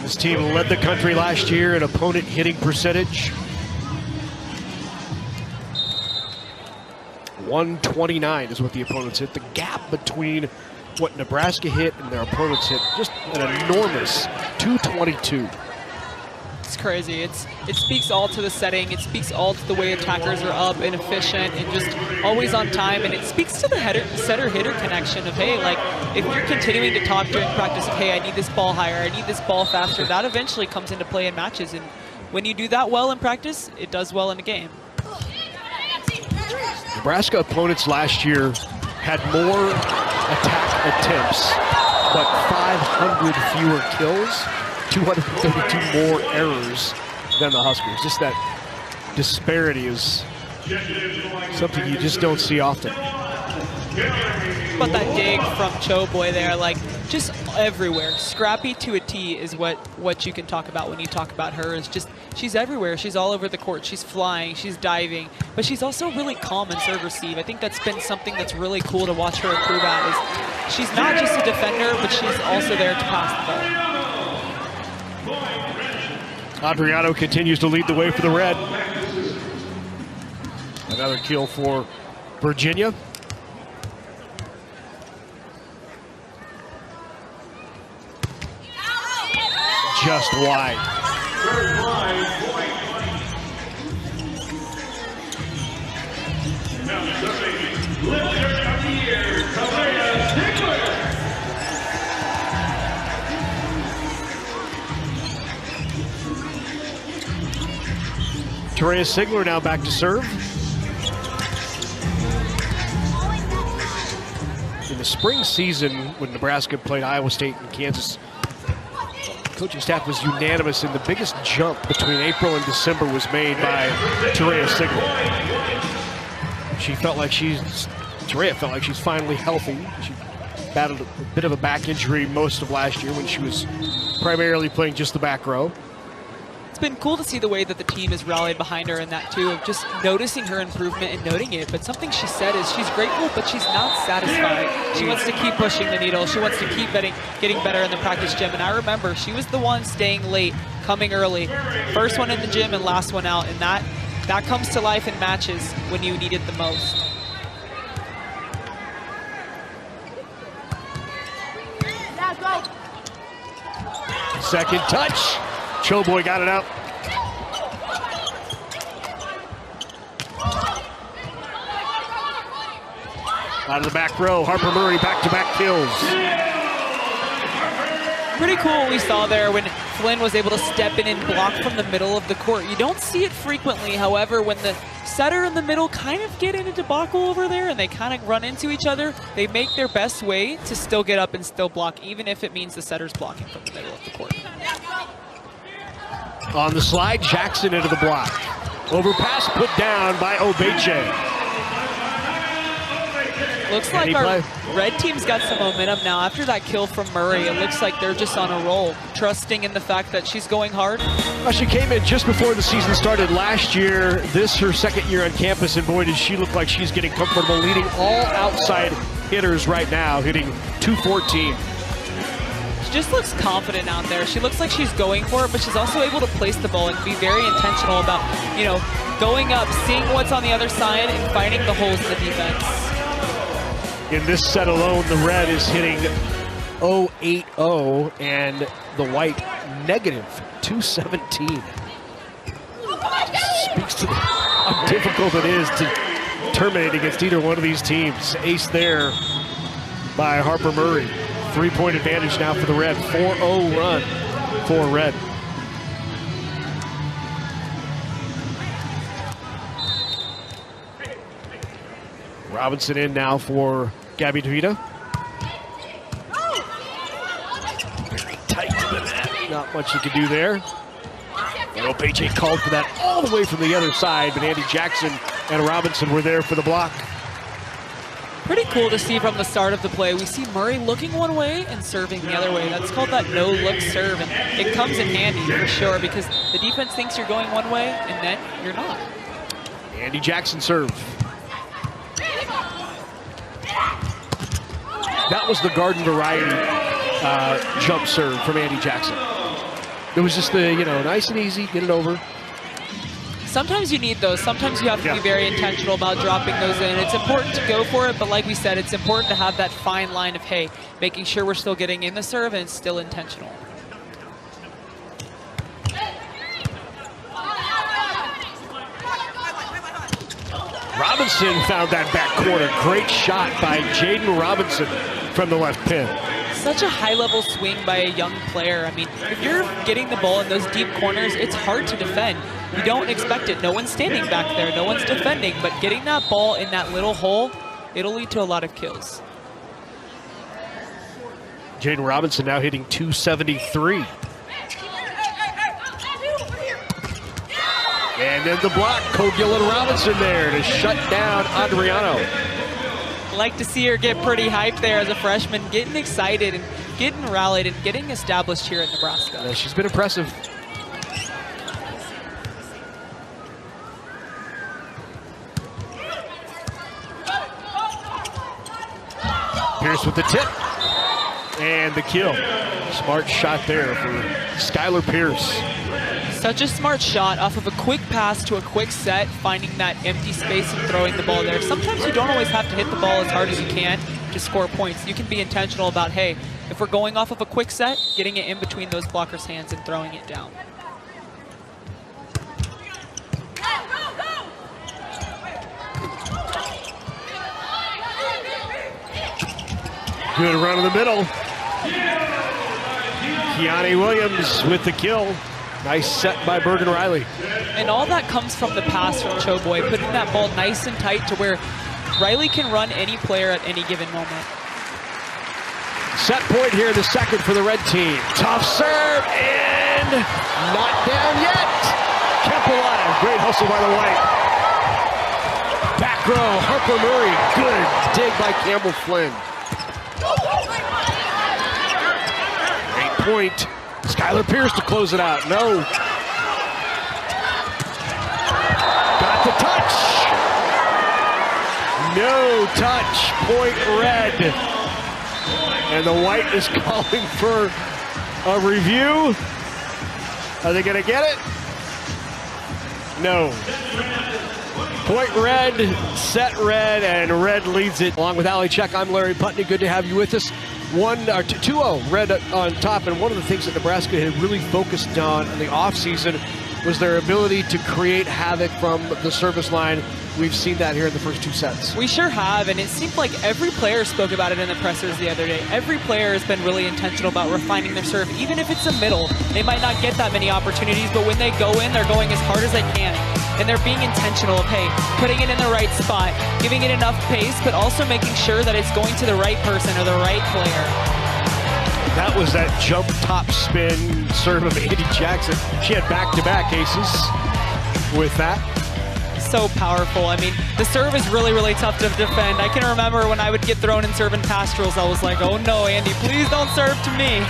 This team led the country last year in opponent hitting percentage. 129 is what the opponents hit. The gap between what Nebraska hit and their opponents hit, just an enormous 222. It's crazy. It speaks all to the setting. It speaks all to the way attackers are up and efficient and just always on time. And it speaks to the setter-hitter connection of, hey, like, if you're continuing to talk during practice of, hey, I need this ball higher, I need this ball faster, that eventually comes into play in matches. And when you do that well in practice, it does well in a game. Nebraska opponents last year had more attack attempts but 500 fewer kills, 232 more errors than the Huskers. Just that disparity is something you just don't see often. But that dig from Choboy there, like just everywhere. Scrappy to a T is what you can talk about when you talk about her. Is just she's everywhere. She's all over the court. She's flying. She's diving. But she's also really calm in serve receive. I think that's been something that's really cool to watch her improve at. Is she's not just a defender, but she's also there to pass the ball. Adriano continues to lead the way for the Red. Another kill for Virginia. Just wide. Terea Sigler now back to serve. In the spring season, when Nebraska played Iowa State and Kansas, coaching staff was unanimous in the biggest jump between April and December was made by Terea Sigler. Terea felt like she's finally healthy. She battled a bit of a back injury most of last year when she was primarily playing just the back row. It's been cool to see the way that the team has rallied behind her in that too, of just noticing her improvement and noting it. But something she said is she's grateful, but she's not satisfied. She wants to keep pushing the needle. She wants to keep getting better in the practice gym. And I remember she was the one staying late, coming early. First one in the gym and last one out. And that comes to life in matches when you need it the most. Second touch. Choboy got it out. Out of the back row, Harper Murray back-to-back kills. Pretty cool what we saw there when Flynn was able to step in and block from the middle of the court. You don't see it frequently, however, when the setter in the middle kind of get in a debacle over there and they kind of run into each other, they make their best way to still get up and still block, even if it means the setter's blocking from the middle of the court. On the slide, Jackson into the block. Overpass put down by Obeche. Looks like our red team's got some momentum now. After that kill from Murray, it looks like they're just on a roll, trusting in the fact that she's going hard. Well, she came in just before the season started last year. This her second year on campus, and boy, does she look like she's getting comfortable, leading all outside hitters right now, hitting 214. She just looks confident out there. She looks like she's going for it, but she's also able to place the ball and be very intentional about, going up, seeing what's on the other side, and finding the holes in the defense. In this set alone, the red is hitting 080 and the white negative 217. Speaks to how difficult it is to terminate against either one of these teams. Ace there by Harper Murray. 3-point advantage now for the red. 4-0 run for red. Robinson in now for Gabby DeVita. Very tight to the net. Not much you can do there. And Obeche called for that all the way from the other side, but Andy Jackson and Robinson were there for the block. Pretty cool to see from the start of the play. We see Murray looking one way and serving the other way. That's called that no-look serve, and it comes in handy for sure because the defense thinks you're going one way, and then you're not. Andy Jackson serve. That was the garden variety jump serve from Andy Jackson. It was just the, nice and easy, get it over. Sometimes you need those. Sometimes you have to be very intentional about dropping those in. It's important to go for it, but like we said, it's important to have that fine line of, hey, making sure we're still getting in the serve and it's still intentional. Robinson found that back corner. Great shot by Jaden Robinson from the left pin. Such a high-level swing by a young player. I mean, if you're getting the ball in those deep corners, it's hard to defend. You don't expect it. No one's standing back there. No one's defending. But getting that ball in that little hole, it'll lead to a lot of kills. Jaden Robinson now hitting .273. And then the block, Cogill and Robinson there to shut down Adriano. Like to see her get pretty hyped there as a freshman, getting excited and getting rallied and getting established here at Nebraska. Yeah, she's been impressive. Pierce with the tip and the kill. Smart shot there for Skylar Pierce. Such a smart shot off of a quick pass to a quick set, finding that empty space and throwing the ball there. Sometimes you don't always have to hit the ball as hard as you can to score points. You can be intentional about, hey, if we're going off of a quick set, getting it in between those blockers' hands and throwing it down. Good run in the middle. Keani Williams with the kill. Nice set by Bergen Riley. And all that comes from the pass from Choboy, putting that ball nice and tight to where Riley can run any player at any given moment. Set point here, the second for the red team. Tough serve and not down yet. Kept alive. Great hustle by the white. Back row, Harper Murray. Good dig by Campbell Flynn. 8-point. Skylar Pierce to close it out. No. Got the touch. No touch. Point red. And the white is calling for a review. Are they going to get it? No. Point red, set red, and red leads it. Along with Ali Check, I'm Larry Putney. Good to have you with us. 2-0 red on top, and one of the things that Nebraska had really focused on in the offseason was their ability to create havoc from the service line. We've seen that here in the first two sets. We sure have, and it seemed like every player spoke about it in the pressers the other day. Every player has been really intentional about refining their serve, even if it's a middle. They might not get that many opportunities, but when they go in, they're going as hard as they can. And they're being intentional of, hey, putting it in the right spot, giving it enough pace, but also making sure that it's going to the right person or the right player. That was that jump top spin serve of Andy Jackson. She had back-to-back aces with that. So powerful. I mean, the serve is really, really tough to defend. I can remember when I would get thrown in serve and pastorals, I was like, oh no, Andy, please don't serve to me.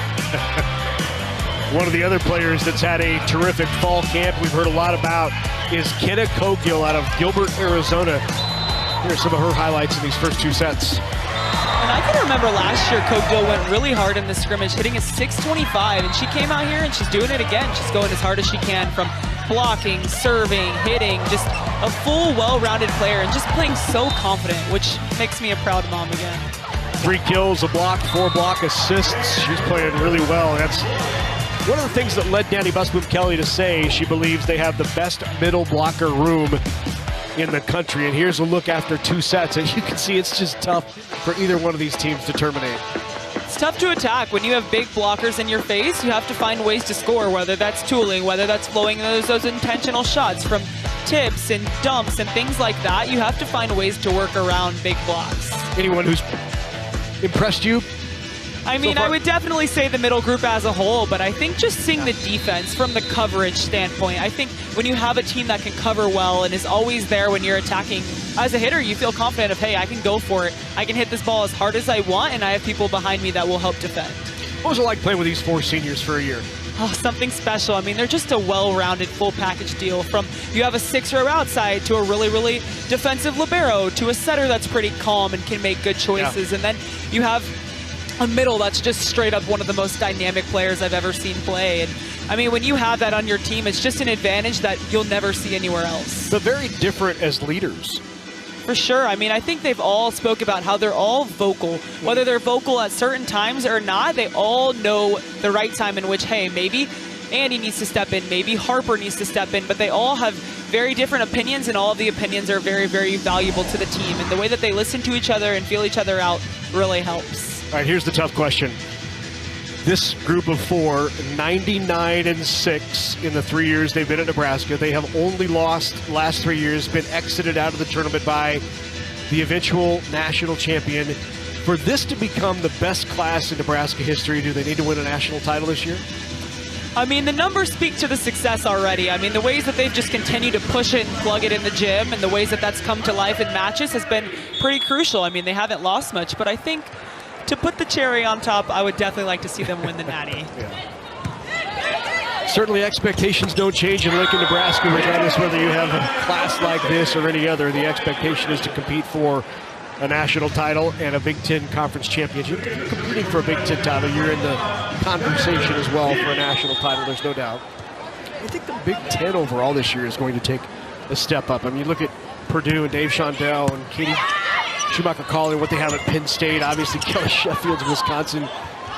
One of the other players that's had a terrific fall camp we've heard a lot about is Kenna Cogill out of Gilbert, Arizona. Here are some of her highlights in these first two sets. And I can remember last year Cogill went really hard in the scrimmage, hitting a 625, and she came out here and she's doing it again. She's going as hard as she can from blocking, serving, hitting, just a full, well-rounded player and just playing so confident, which makes me a proud mom again. 3 kills, a block, 4 block assists. She's playing really well. That's one of the things that led Danny Busboom-Kelly to say she believes they have the best middle blocker room in the country. And here's a look after 2 sets. And you can see it's just tough for either one of these teams to terminate. It's tough to attack. When you have big blockers in your face, you have to find ways to score, whether that's tooling, whether that's flowing those intentional shots from tips and dumps and things like that. You have to find ways to work around big blocks. Anyone who's impressed you? I mean, I would definitely say the middle group as a whole, but I think just seeing the defense from the coverage standpoint, I think when you have a team that can cover well and is always there when you're attacking, as a hitter, you feel confident of, hey, I can go for it. I can hit this ball as hard as I want, and I have people behind me that will help defend. What was it like playing with these 4 seniors for a year? Oh, something special. I mean, they're just a well-rounded, full package deal. From you have a 6-row outside to a really, really defensive libero to a setter that's pretty calm and can make good choices. And then you have a middle that's just straight up one of the most dynamic players I've ever seen play. And I mean, when you have that on your team, it's just an advantage that you'll never see anywhere else. But very different as leaders. For sure. I mean, I think they've all spoke about how they're all vocal. Whether they're vocal at certain times or not, they all know the right time in which, hey, maybe Andy needs to step in, maybe Harper needs to step in, but they all have very different opinions, and all of the opinions are very, very valuable to the team. And the way that they listen to each other and feel each other out really helps. All right, here's the tough question. This group of 4, 99-6 in the 3 years they've been at Nebraska. They have only lost last 3 years, been exited out of the tournament by the eventual national champion, For this to become the best class in Nebraska history, do they need to win a national title this year? I mean, the numbers speak to the success already. I mean, the ways that they've just continued to push it and plug it in the gym and the ways that that's come to life in matches has been pretty crucial. I mean, they haven't lost much, but I think to put the cherry on top, I would definitely like to see them win the Natty. Certainly expectations don't change in Lincoln, Nebraska, regardless whether you have a class like this or any other. The expectation is to compete for a national title and a Big Ten Conference Championship. If you're competing for a Big Ten title, you're in the conversation as well for a national title, there's no doubt. I think the Big Ten overall this year is going to take a step up. I mean, you look at Purdue and Dave Shondell and Katie Schumacher-Colley, what they have at Penn State. Obviously, Kelly Sheffield's Wisconsin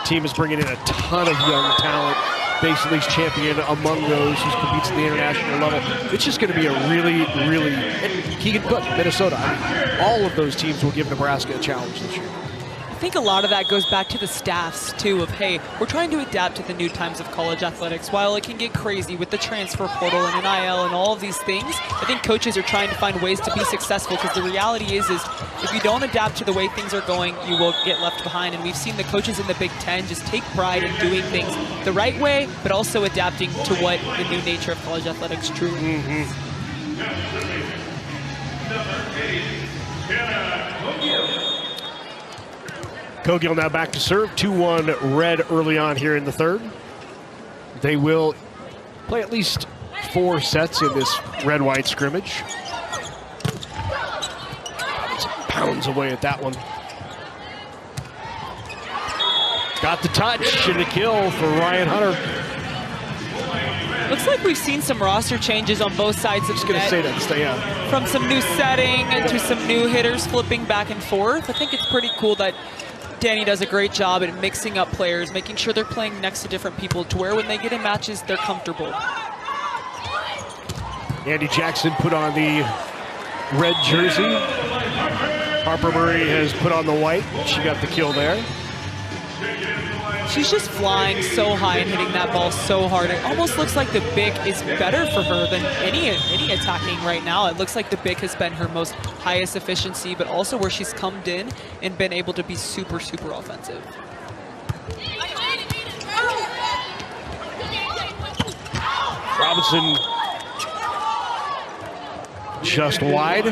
team is bringing in a ton of young talent. Base League's champion among those who competes at the international level. It's just going to be a really, and Keegan Cook, Minnesota. I mean, all of those teams will give Nebraska a challenge this year. I think a lot of that goes back to the staffs, too, of, hey, we're trying to adapt to the new times of college athletics. While it can get crazy with the transfer portal and NIL and all of these things, I think coaches are trying to find ways to be successful, because the reality is if you don't adapt to the way things are going, you will get left behind. And we've seen the coaches in the Big Ten just take pride in doing things the right way, but also adapting to what the new nature of college athletics truly is. Cogill now back to serve. 2-1 Red early on here in the third. They will play at least 4 sets in this red-white scrimmage. Pounds away at that one. Got the touch and the kill for Ryan Hunter. Looks like we've seen some roster changes on both sides of the net. Just going to say that, stay out. From some new setting to some new hitters flipping back and forth. I think it's pretty cool that Danny does a great job at mixing up players, making sure they're playing next to different people to where when they get in matches, they're comfortable. Andy Jackson put on the red jersey. Harper Murray has put on the white. She got the kill there. She's just flying so high and hitting that ball so hard. It almost looks like the BIC is better for her than any attacking right now. It looks like the BIC has been her most highest efficiency, but also where she's come in and been able to be super, super offensive. Robinson just wide.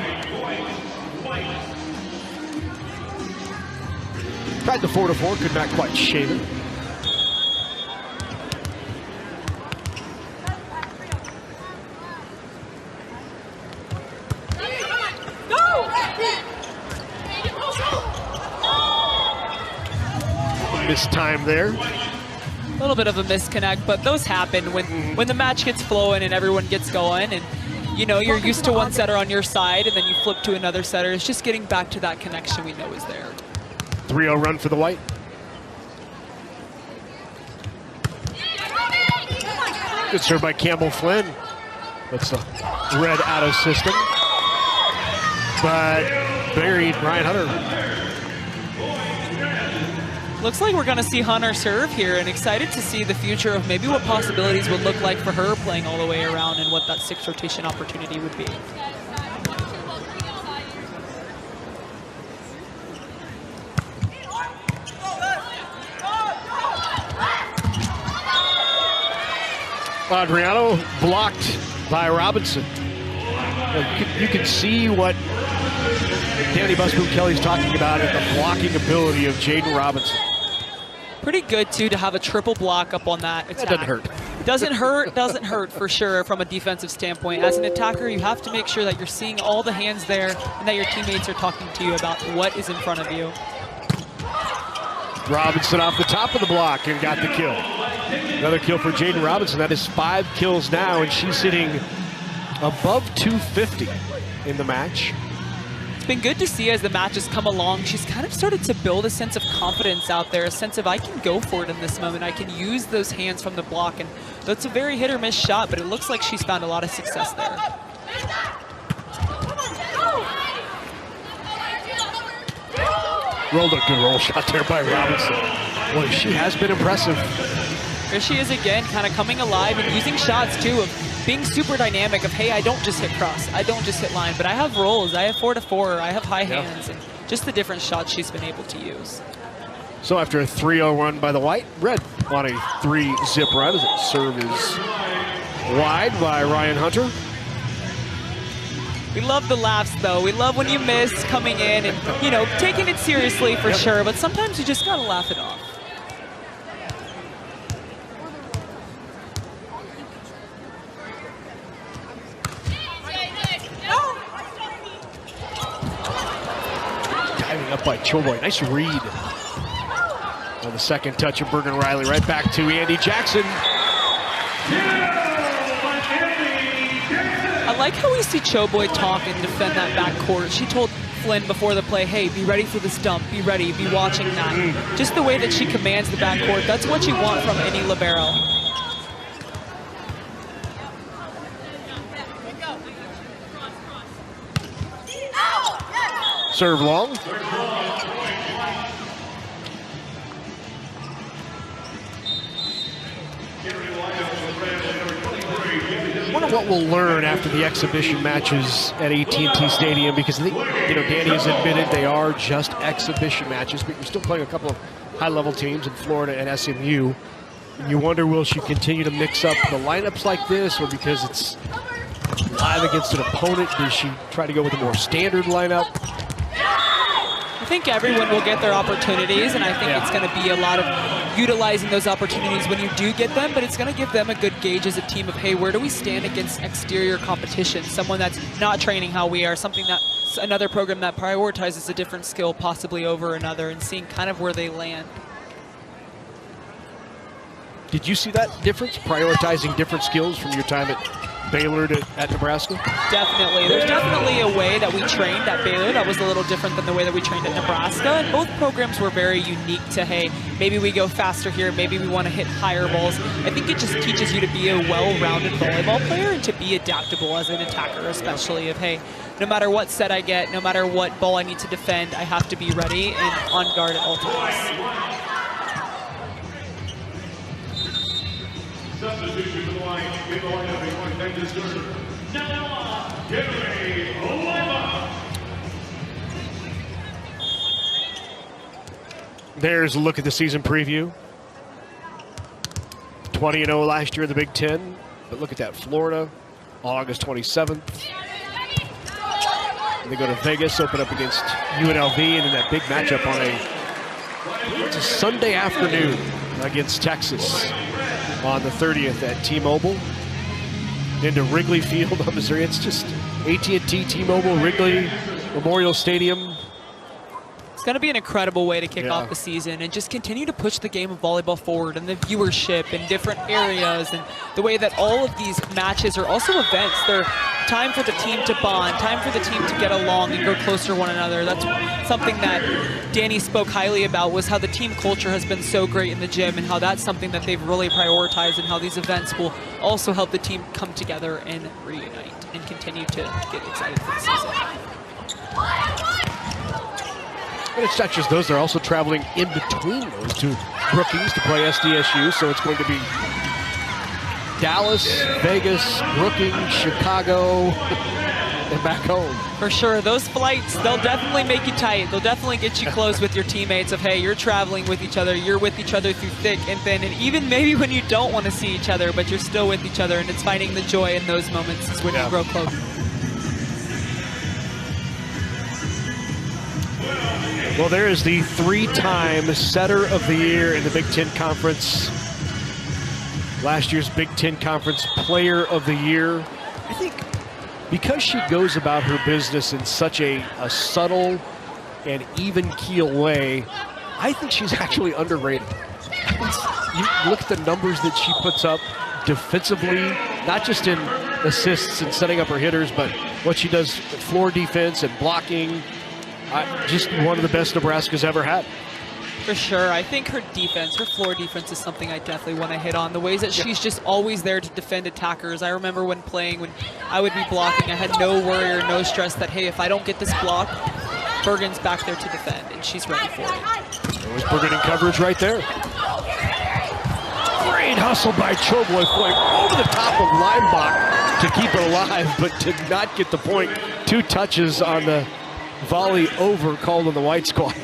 Tried the 4-4, could not quite shave it. Missed time there. A little bit of a misconnect, but those happen when the match gets flowing and everyone gets going, and you know you're used to one setter on your side and then you flip to another setter. It's just getting back to that connection we know is there. 3-0 run for the white. Good serve by Campbell Flynn. That's the red out of system. But buried Ryan Hunter. Looks like we're going to see Hunter serve here, and excited to see the future of maybe what possibilities would look like for her playing all the way around and what that 6th rotation opportunity would be. Adriano blocked by Robinson. You can see what Danny Busboom Kelly's talking about in the blocking ability of Jaden Robinson. Pretty good, too, to have a triple block up on that attack. That doesn't hurt. Doesn't hurt for sure from a defensive standpoint. As an attacker, you have to make sure that you're seeing all the hands there and that your teammates are talking to you about what is in front of you. Robinson off the top of the block and got the kill. Another kill for Jaden Robinson. That is 5 kills now, and she's sitting above 250 in the match. It's been good to see as the match has come along. She's kind of started to build a sense of confidence out there, a sense of I can go for it in this moment. I can use those hands from the block, and that's a very hit or miss shot, but it looks like she's found a lot of success there. Rolled a good roll shot there by Robinson. Boy, she has been impressive. Here she is again, kind of coming alive and using shots too, of being super dynamic of, hey, I don't just hit cross, I don't just hit line, but I have rolls, I have 4-4, I have high hands, and just the different shots she's been able to use. So after a 3-0 run by the White, Red on a 3-zip run as it serve is wide by Ryan Hunter. We love the laughs, though. We love when you miss coming in and, you know, taking it seriously for sure, but sometimes you just gotta laugh it off. Diving up by Choboy. Nice read. On the second touch of Bergen Riley, right back to Andy Jackson. I like how we see Choboy talk and defend that backcourt. She told Flynn before the play, hey, be ready for this dump, be ready, be watching that. Just the way that she commands the backcourt, that's what you want from any libero. Serve long. I wonder what we'll learn after the exhibition matches at AT&T Stadium, because I think, you know, Danny has admitted they are just exhibition matches, but you're still playing a couple of high-level teams in Florida and SMU. And you wonder, will she continue to mix up the lineups like this, or because it's live against an opponent, does she try to go with a more standard lineup? I think everyone will get their opportunities, and I think it's going to be a lot of utilizing those opportunities when you do get them, but it's going to give them a good gauge as a team of, hey, where do we stand against exterior competition? Someone that's not training how we are, something that another program that prioritizes a different skill possibly over another, and seeing kind of where they land. Did you see that difference, prioritizing different skills from your time at Baylor to at Nebraska? Definitely. There's definitely a way that we trained at Baylor that was a little different than the way that we trained at Nebraska. And both programs were very unique to, hey, maybe we go faster here, maybe we want to hit higher balls. I think it just teaches you to be a well-rounded volleyball player and to be adaptable as an attacker, especially of, hey, no matter what set I get, no matter what ball I need to defend, I have to be ready and on guard at all times. Substitution to the line. In the lineup, a point back to serve. Now, Gary Olema. There's a look at the season preview. 20-0 last year in the Big Ten. But look at that, Florida, August 27th. And they go to Vegas, open up against UNLV, and then that big matchup on it's a Sunday afternoon against Texas on the 30th at T-Mobile. Into Wrigley Field up Missouri. It's just AT&T, T-Mobile, Wrigley, Memorial Stadium. It's going to be an incredible way to kick off the season and just continue to push the game of volleyball forward and the viewership in different areas, and the way that all of these matches are also events. They're time for the team to bond, time for the team to get along and grow closer to one another. That's something that Danny spoke highly about, was how the team culture has been so great in the gym, and how that's something that they've really prioritized, and how these events will also help the team come together and reunite and continue to get excited for the season. And it's not just those, they're also traveling in between those two Brookings to play SDSU, so it's going to be Dallas, Vegas, Brookings, Chicago, and back home. For sure, those flights, they'll definitely make you tight. They'll definitely get you close with your teammates of, hey, you're traveling with each other, you're with each other through thick and thin, and even maybe when you don't want to see each other, but you're still with each other, and it's finding the joy in those moments is when you grow close. Well, there is the three-time setter of the year in the Big Ten Conference. Last year's Big Ten Conference Player of the Year. I think because she goes about her business in such a subtle and even keel way, I think she's actually underrated. You look at the numbers that she puts up defensively, not just in assists and setting up her hitters, but what she does floor defense and blocking. Just one of the best Nebraska's ever had. For sure. I think her defense, her floor defense, is something I definitely want to hit on. The ways that she's just always there to defend attackers. I remember when playing, when I would be blocking, I had no worry or no stress that, hey, if I don't get this block, Bergen's back there to defend, and she's ready for it. There's Bergen in coverage right there. Great hustle by Choboy, going over the top of Leimbach to keep it alive, but did not get the point. 2 touches on the volley over called on the white squad.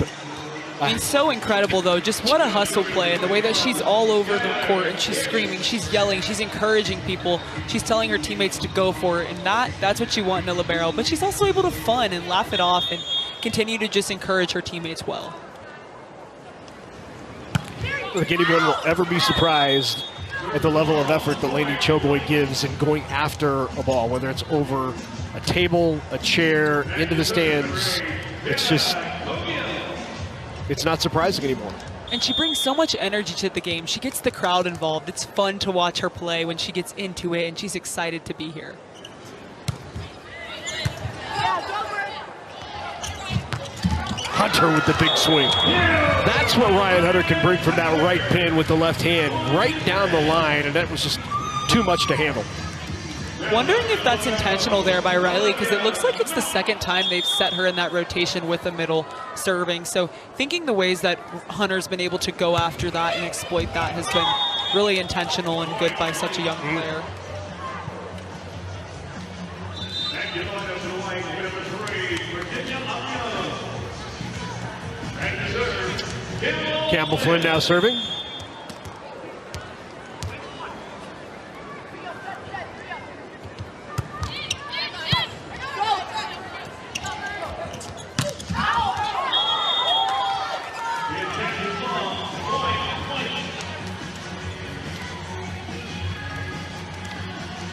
I mean, so incredible, though. Just what a hustle play, and the way that she's all over the court, and she's screaming, she's yelling, she's encouraging people, she's telling her teammates to go for it, and that's what you want in a libero. But she's also able to fun and laugh it off and continue to just encourage her teammates well. I don't think anyone will ever be surprised at the level of effort that Lainey Choboy gives in going after a ball, whether it's over a table, a chair, into the stands. It's just, it's not surprising anymore. And she brings so much energy to the game. She gets the crowd involved. It's fun to watch her play when she gets into it, and she's excited to be here. Hunter with the big swing. That's what Ryan Hunter can bring from that right pin with the left hand, right down the line, and that was just too much to handle. Wondering if that's intentional there by Riley, because it looks like it's the second time they've set her in that rotation with the middle serving. So thinking the ways that Hunter's been able to go after that and exploit that has been really intentional and good by such a young player. Campbell Flynn now serving.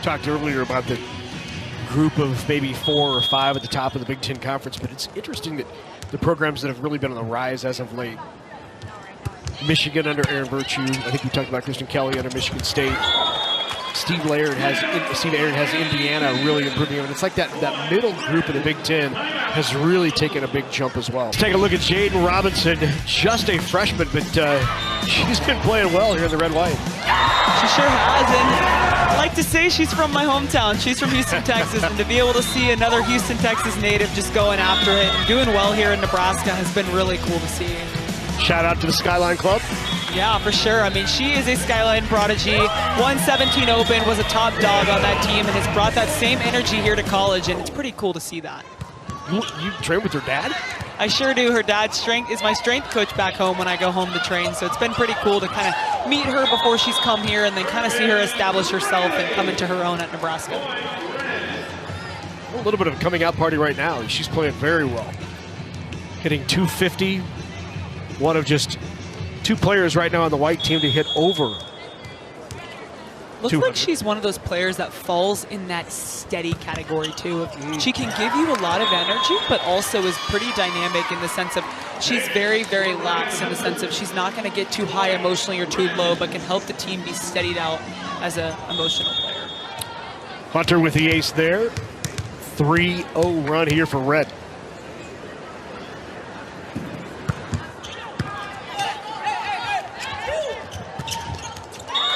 Talked earlier about the group of maybe 4 or 5 at the top of the Big Ten Conference, but it's interesting that the programs that have really been on the rise as of late, Michigan under Aaron Virtue, I think we talked about Kristen Kelly under Michigan State, Steve Aaron has Indiana really improving, and it's like that middle group of the Big Ten has really taken a big jump as well. Let's take a look at Jaden Robinson, just a freshman, but she's been playing well here in the red-white. She sure has, and I like to say she's from my hometown. She's from Houston, Texas, and to be able to see another Houston, Texas native just going after it and doing well here in Nebraska has been really cool to see. Shout out to the Skyline Club. Yeah, for sure. I mean, she is a Skyline prodigy. Won 17 Open, was a top dog on that team, and has brought that same energy here to college, and it's pretty cool to see that. You train with her dad? I sure do. Her dad is my strength coach back home when I go home to train, so it's been pretty cool to kind of meet her before she's come here and then kind of see her establish herself and come into her own at Nebraska. A little bit of a coming out party right now. She's playing very well. Hitting 250. One of just 2 players right now on the white team to hit over. Looks like she's one of those players that falls in that steady category too. She can give you a lot of energy, but also is pretty dynamic in the sense of she's very, very lax in the sense of she's not going to get too high emotionally or too low, but can help the team be steadied out as an emotional player. Hunter with the ace there. 3-0 run here for Red.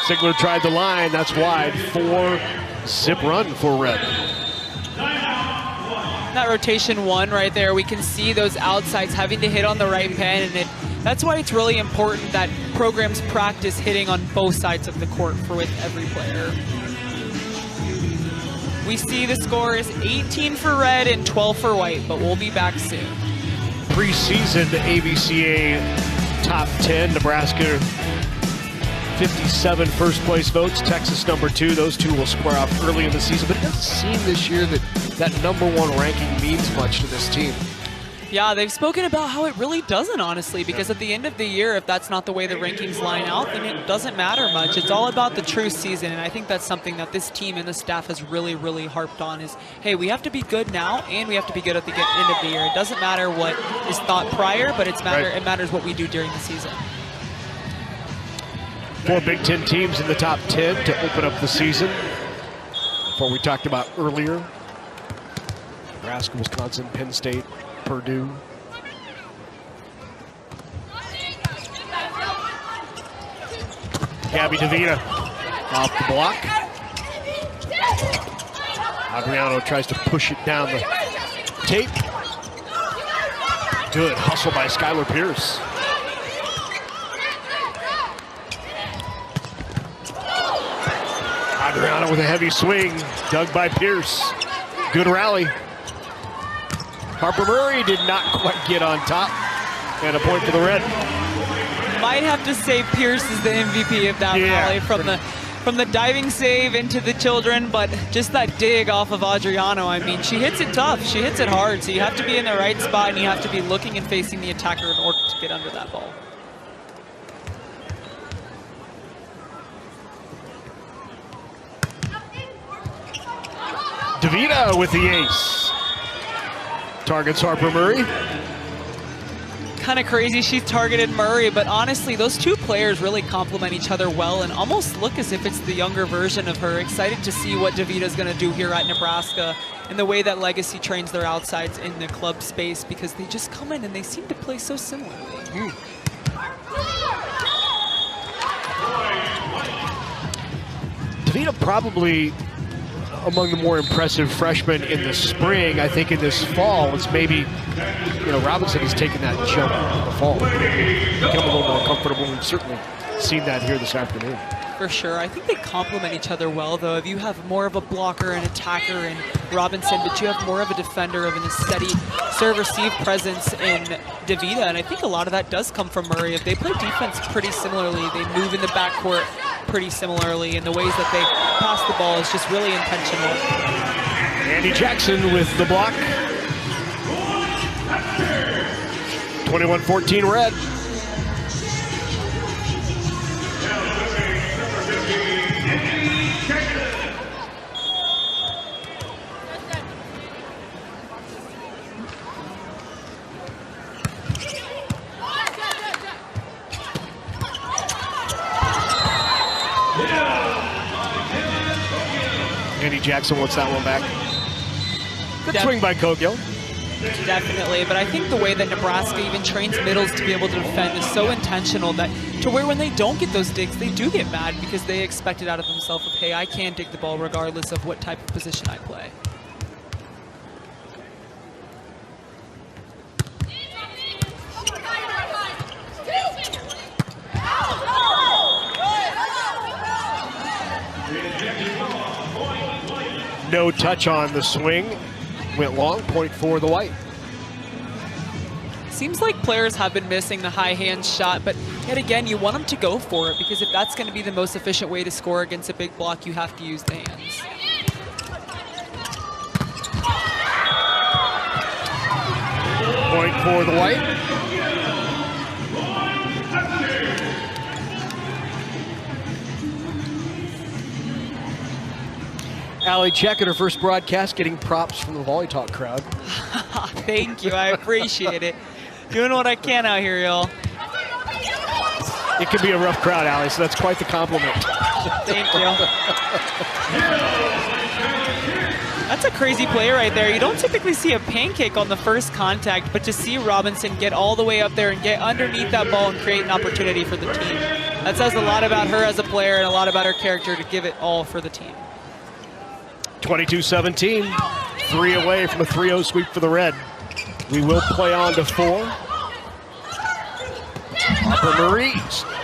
Sigler tried the line, that's wide. 4-zip run for Red. That rotation 1 right there, we can see those outsides having to hit on the right pin, and that's why it's really important that programs practice hitting on both sides of the court with every player. We see the score is 18 for Red and 12 for White, but we'll be back soon. Preseason ABCA top 10, Nebraska 57 first place votes, Texas number 2. Those 2 will square off early in the season, but it doesn't seem this year that number 1 ranking means much to this team. Yeah, they've spoken about how it really doesn't, honestly, because at the end of the year, if that's not the way the rankings line out, then it doesn't matter much. It's all about the true season, and I think that's something that this team and the staff has really, really harped on is, hey, we have to be good now, and we have to be good at the end of the year. It doesn't matter what is thought prior, but it matters what we do during the season. 4 Big Ten teams in the top 10 to open up the season. What we talked about earlier. Nebraska, Wisconsin, Penn State, Purdue. Gabby Davina off the block. Adriano tries to push it down the tape. Good hustle by Skylar Pierce. Adriano with a heavy swing, dug by Pierce. Good rally. Harper Murray did not quite get on top. And a point for the Red. Might have to say Pierce is the MVP of that rally from the diving save into the children, but just that dig off of Adriano, I mean, she hits it tough, she hits it hard, so you have to be in the right spot and you have to be looking and facing the attacker in order to get under that ball. DeVita with the ace. Targets Harper Murray. Kind of crazy she's targeted Murray, but honestly, those two players really complement each other well and almost look as if it's the younger version of her. Excited to see what DeVita's going to do here at Nebraska and the way that Legacy trains their outsides in the club space, because they just come in and they seem to play so similarly. DeVita probably among the more impressive freshmen in the spring. I think in this fall, it's maybe, Robinson has taken that jump in the fall. Become a little more comfortable. We've certainly seen that here this afternoon. For sure. I think they complement each other well, though. If you have more of a blocker and attacker in Robinson, but you have more of a defender of a steady serve-receive presence in DeVita, and I think a lot of that does come from Murray. If they play defense pretty similarly, they move in the backcourt pretty similarly, and the ways that they pass the ball is just really intentional. Andy Jackson with the block. 21-14 Red. Andy Jackson wants that one back. Good swing by Kogyo. Definitely, but I think the way that Nebraska even trains middles to be able to defend is so intentional that to where when they don't get those digs, they do get mad because they expect it out of themselves of, hey, I can dig the ball regardless of what type of position I play. No touch on the swing. Went long, point for the White. Seems like players have been missing the high hand shot, but yet again, you want them to go for it, because if that's going to be the most efficient way to score against a big block, you have to use the hands. Point for the White. Allie Check at her first broadcast, getting props from the Volley Talk crowd. Thank you, I appreciate it. Doing what I can out here, y'all. It can be a rough crowd, Allie, so that's quite the compliment. Thank you. That's a crazy play right there. You don't typically see a pancake on the first contact, but to see Robinson get all the way up there and get underneath that ball and create an opportunity for the team. That says a lot about her as a player and a lot about her character to give it all for the team. 22-17, 3 away from a 3-0 sweep for the Red. We will play on to 4. Harper Murray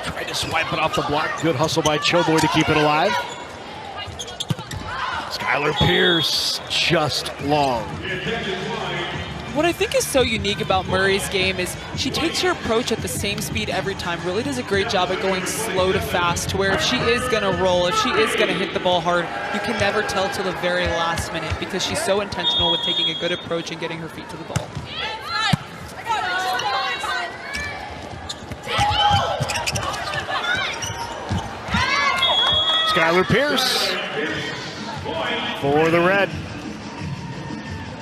tried to swipe it off the block. Good hustle by Choboy to keep it alive. Skylar Pierce just long. What I think is so unique about Murray's game is she takes her approach at the same speed every time, really does a great job at going slow to fast, to where if she is going to roll, if she is going to hit the ball hard, you can never tell till the very last minute because she's so intentional with taking a good approach and getting her feet to the ball. Skylar Pierce for the Red.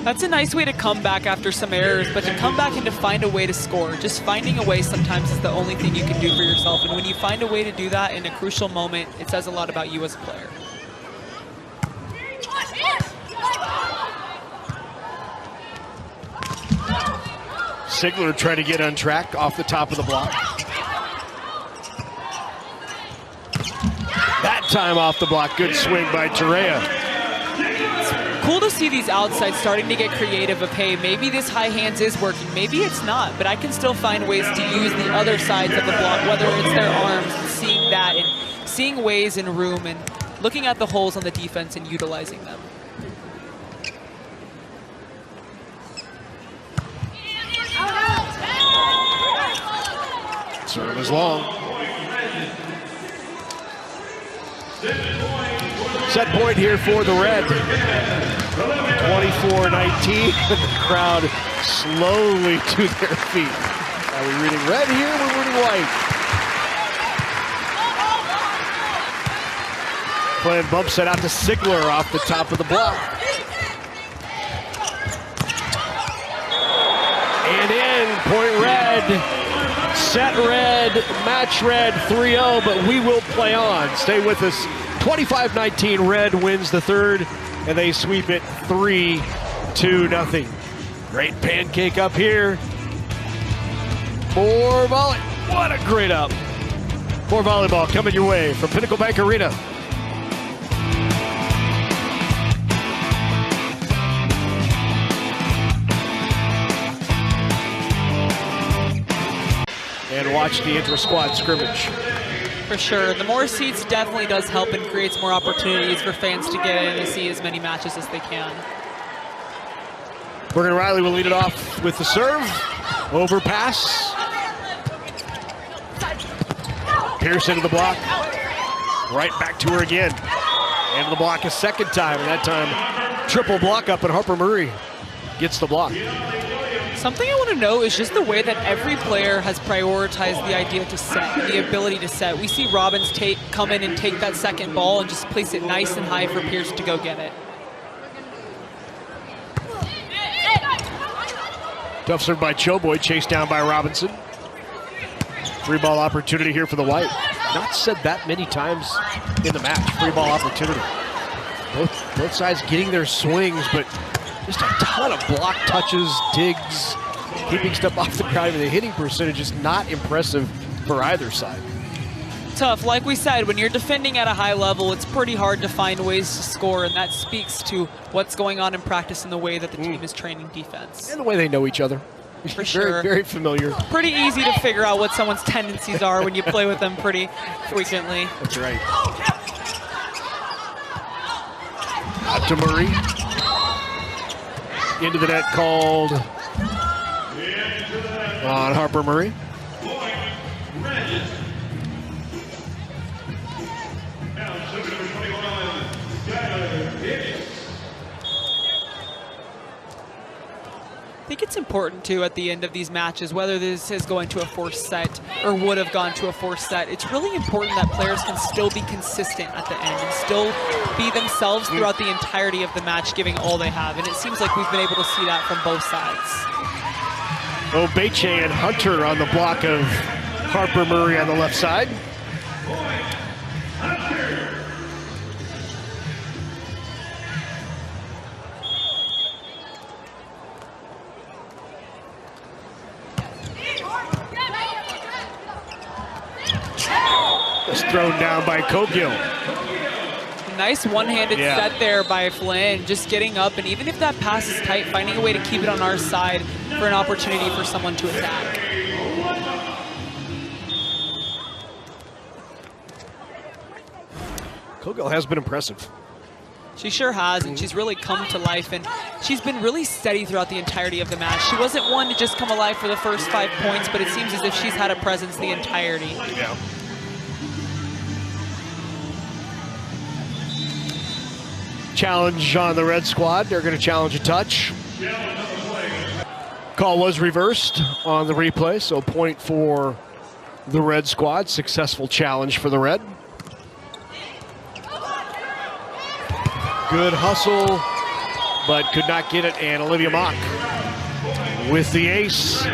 That's a nice way to come back after some errors, but to come back and to find a way to score. Just finding a way sometimes is the only thing you can do for yourself. And when you find a way to do that in a crucial moment, it says a lot about you as a player. Sigler trying to get on track off the top of the block. That time off the block. Good swing by Terea. Cool to see these outsides starting to get creative of, hey, maybe this high hands is working, maybe it's not, but I can still find ways to use the other sides of the block, whether it's their arms, and seeing that, and seeing ways in room, and looking at the holes on the defense and utilizing them. Serve is long. Set point here for the Red. 24-19. The crowd slowly to their feet. Are we reading red here? We're reading white. Playing bump set out to Sigler off the top of the block. And in, point red. Set red, match red, 3-0, but we will play on. Stay with us. 25-19, Red wins the third, and they sweep it 3-0. Great pancake up here. More volley. What a great up. More volleyball coming your way from Pinnacle Bank Arena. And watch the inter-squad scrimmage. For sure. The more seats definitely does help and creates more opportunities for fans to get in and see as many matches as they can. Morgan Riley will lead it off with the serve. Overpass. Pearson to the block. Right back to her again. And the block a second time, and that time triple block up, and Harper Murray gets the block. Something I want to know is just the way that every player has prioritized the idea to set, the ability to set. We see Robbins come in and take that second ball and just place it nice and high for Pierce to go get it. Tough serve by Choboy, chased down by Robinson. Free ball opportunity here for the White. Not said that many times in the match, free ball opportunity. Both sides getting their swings, but just a ton of block touches, digs, keeping stuff off the ground. The hitting percentage is not impressive for either side. Tough. Like we said, when you're defending at a high level, it's pretty hard to find ways to score, and that speaks to what's going on in practice and the way that the team is training defense. And the way they know each other. For sure. Very, very familiar. Pretty easy to figure out what someone's tendencies are when you play with them pretty frequently. That's right. Out to Murray. Into the net called on Harper Murray. I think it's important too at the end of these matches, whether this is going to a forced set or would have gone to a forced set, it's really important that players can still be consistent at the end and still be themselves throughout the entirety of the match, giving all they have. And it seems like we've been able to see that from both sides. Obeche and Hunter on the block of Harper Murray on the left side. Just thrown down by Cogill. Nice one-handed set there by Flynn, just getting up, and even if that pass is tight, finding a way to keep it on our side for an opportunity for someone to attack. Cogill has been impressive. She sure has, and she's really come to life, and she's been really steady throughout the entirety of the match. She wasn't one to just come alive for the first 5 points, but it seems as if she's had a presence the entirety. Yeah. Challenge on the Red squad. They're going to challenge a touch. Call was reversed on the replay, so point for the Red squad. Successful challenge for the Red. Good hustle, but could not get it, and Olivia Mock with the ace.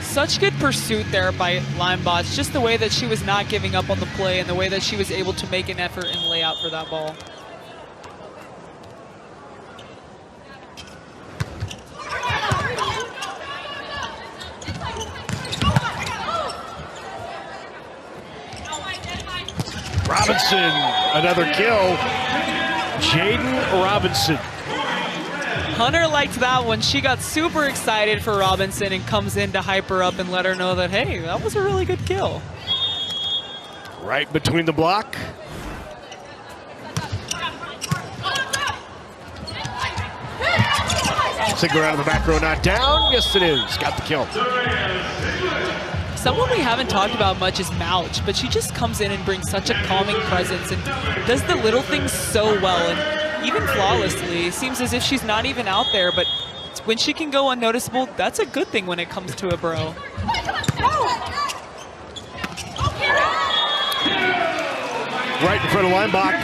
Such good pursuit there by Limebots, just the way that she was not giving up on the play and the way that she was able to make an effort and lay out for that ball. Robinson, another kill. Jaden Robinson. Hunter liked that one. She got super excited for Robinson and comes in to hype her up and let her know that, hey, that was a really good kill. Right between the block. Sigler out of the back row, not down. Yes, it is. Got the kill. Someone we haven't talked about much is Mouch, but she just comes in and brings such a calming presence and does the little things so well, and even flawlessly. It seems as if she's not even out there, but when she can go unnoticeable, that's a good thing when it comes to a bro. Right in front of Leinbach.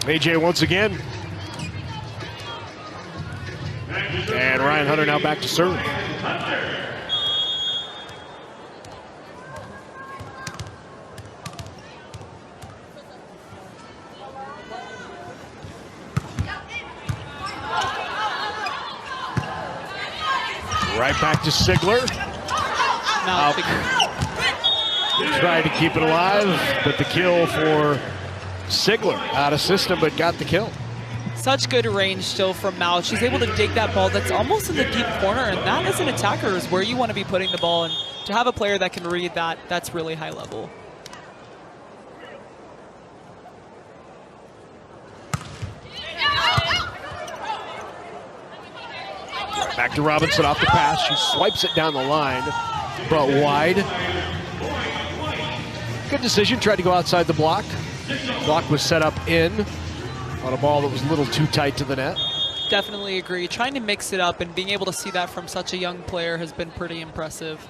AJ once again. And Ryan Hunter now back to serve. Right back to Sigler. Tried to keep it alive, but the kill for Sigler. Out of system, but got the kill. Such good range still from Mouch. She's able to dig that ball that's almost in the deep corner, and that as an attacker is where you want to be putting the ball, and to have a player that can read that, that's really high level. Back to Robinson off the pass. She swipes it down the line, but wide. Good decision, tried to go outside the block. Block was set up in on a ball that was a little too tight to the net. Definitely agree. Trying to mix it up and being able to see that from such a young player has been pretty impressive.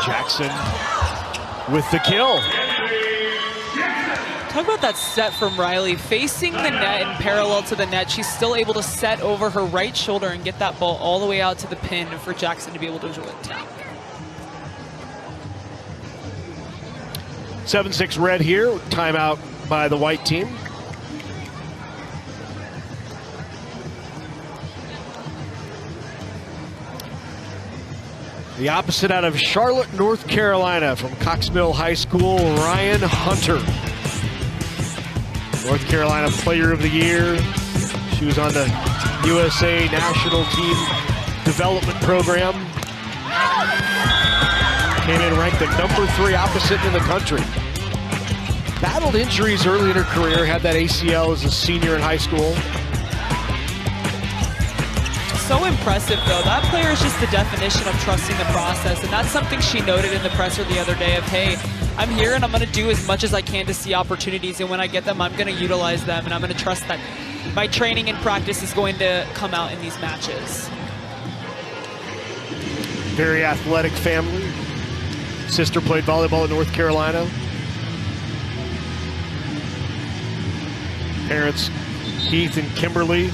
Jackson with the kill. Talk about that set from Riley. Facing the net and parallel to the net, she's still able to set over her right shoulder and get that ball all the way out to the pin for Jackson to be able to attack. 7-6 Red here. Timeout by the white team. The opposite out of Charlotte, North Carolina, from Cox Mill High School, Ryan Hunter. North Carolina Player of the Year. She was on the USA National Team Development Program. Came in ranked the #3 opposite in the country. Battled injuries early in her career, had that ACL as a senior in high school. So impressive, though. That player is just the definition of trusting the process, and that's something she noted in the presser the other day of, hey, I'm here and I'm going to do as much as I can to see opportunities, and when I get them, I'm going to utilize them, and I'm going to trust that my training and practice is going to come out in these matches. Very athletic family. Sister played volleyball in North Carolina. Parents, Keith and Kimberly.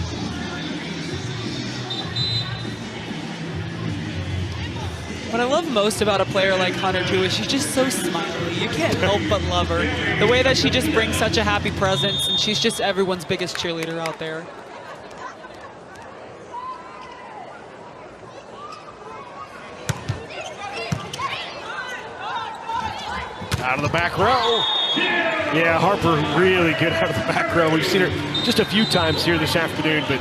What I love most about a player like Hunter, too, is she's just so smiley. You can't help but love her. The way that she just brings such a happy presence, and she's just everyone's biggest cheerleader out there. Out of the back row. Yeah, Harper really good out of the back row. We've seen her just a few times here this afternoon, but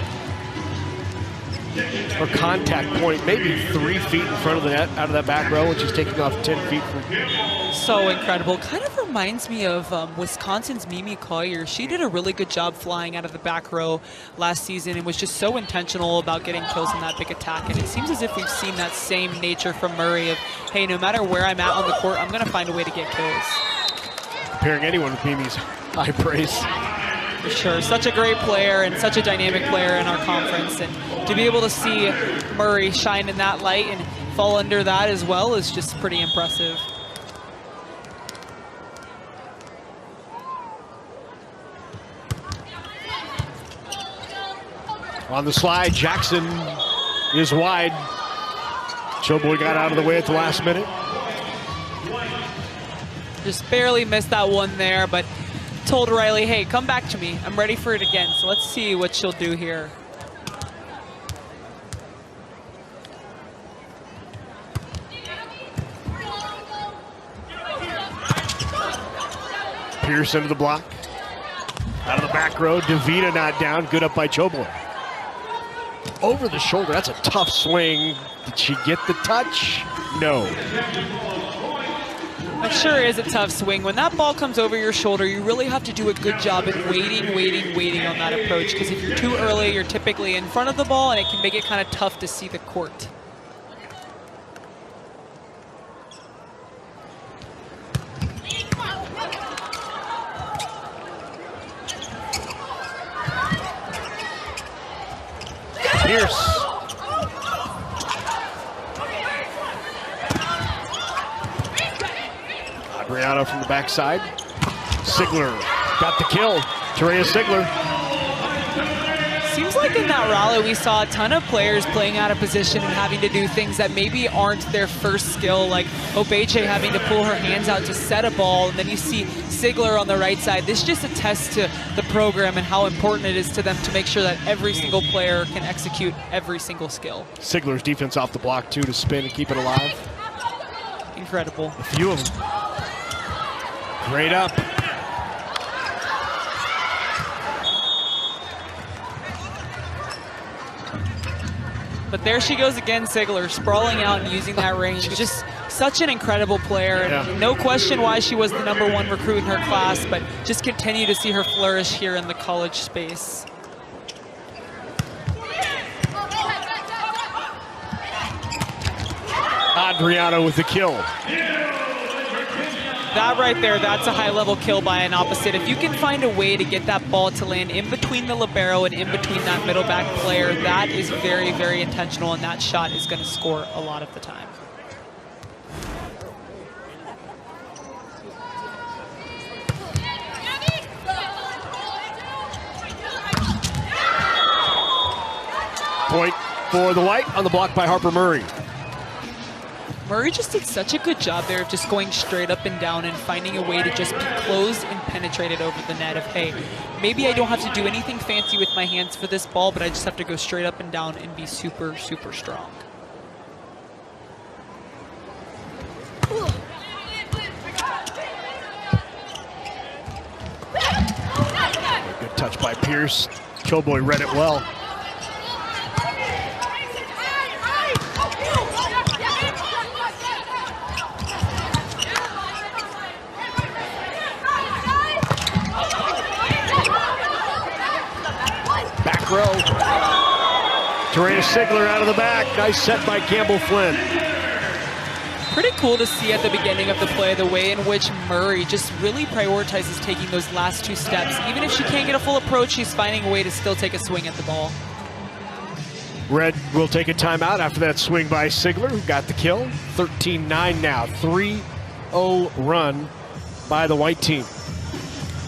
her contact point maybe 3 feet in front of the net out of that back row, and she's taking off 10 feet from. So incredible. Kind of reminds me of Wisconsin's Mimi Collier. She did a really good job flying out of the back row last season and was just so intentional about getting kills in that big attack. And it seems as if we've seen that same nature from Murray of, hey, no matter where I'm at on the court, I'm going to find a way to get kills. Comparing anyone with Mimi's high praise. For sure. Such a great player and such a dynamic player in our conference. And to be able to see Murray shine in that light and fall under that as well is just pretty impressive. On the slide, Jackson is wide. Showboy got out of the way at the last minute. Just barely missed that one there, but told Riley, hey, come back to me. I'm ready for it again. So let's see what she'll do here. Pearson to the block. Out of the back row, DeVita not down. Good up by Choboy. Over the shoulder, that's a tough swing. Did she get the touch? No. It sure is a tough swing. When that ball comes over your shoulder, you really have to do a good job at waiting on that approach, because if you're too early, you're typically in front of the ball, and it can make it kind of tough to see the court. Pierce. Adriano from the backside. Sigler got the kill. Terea Sigler. Seems like in that rally we saw a ton of players playing out of position and having to do things that maybe aren't their first skill, like Obeche having to pull her hands out to set a ball, and then you see Sigler on the right side. This just attests to the program and how important it is to them to make sure that every single player can execute every single skill. Sigler's defense off the block too to spin and keep it alive. Incredible. A few of them. Great up. But there she goes again, Sigler, sprawling out and using that range. Just such an incredible player. And no question why she was the #1 recruit in her class, but just continue to see her flourish here in the college space. Adriano with the kill. That right there, that's a high-level kill by an opposite. If you can find a way to get that ball to land in between the libero and in between that middle back player, that is very, very intentional, and that shot is going to score a lot of the time. Point for the White on the block by Harper Murray. Murray just did such a good job there of just going straight up and down and finding a way to just be closed and penetrated over the net of, hey, maybe I don't have to do anything fancy with my hands for this ball, but I just have to go straight up and down and be super, super strong. Good touch by Pierce. Kilboy read it well. Back row. Terea Sigler out of the back. Nice set by Campbell Flynn. Pretty cool to see at the beginning of the play the way in which Murray just really prioritizes taking those last two steps. Even if she can't get a full approach, she's finding a way to still take a swing at the ball. Red will take a timeout after that swing by Sigler, who got the kill. 13-9 now. 3-0 run by the White team.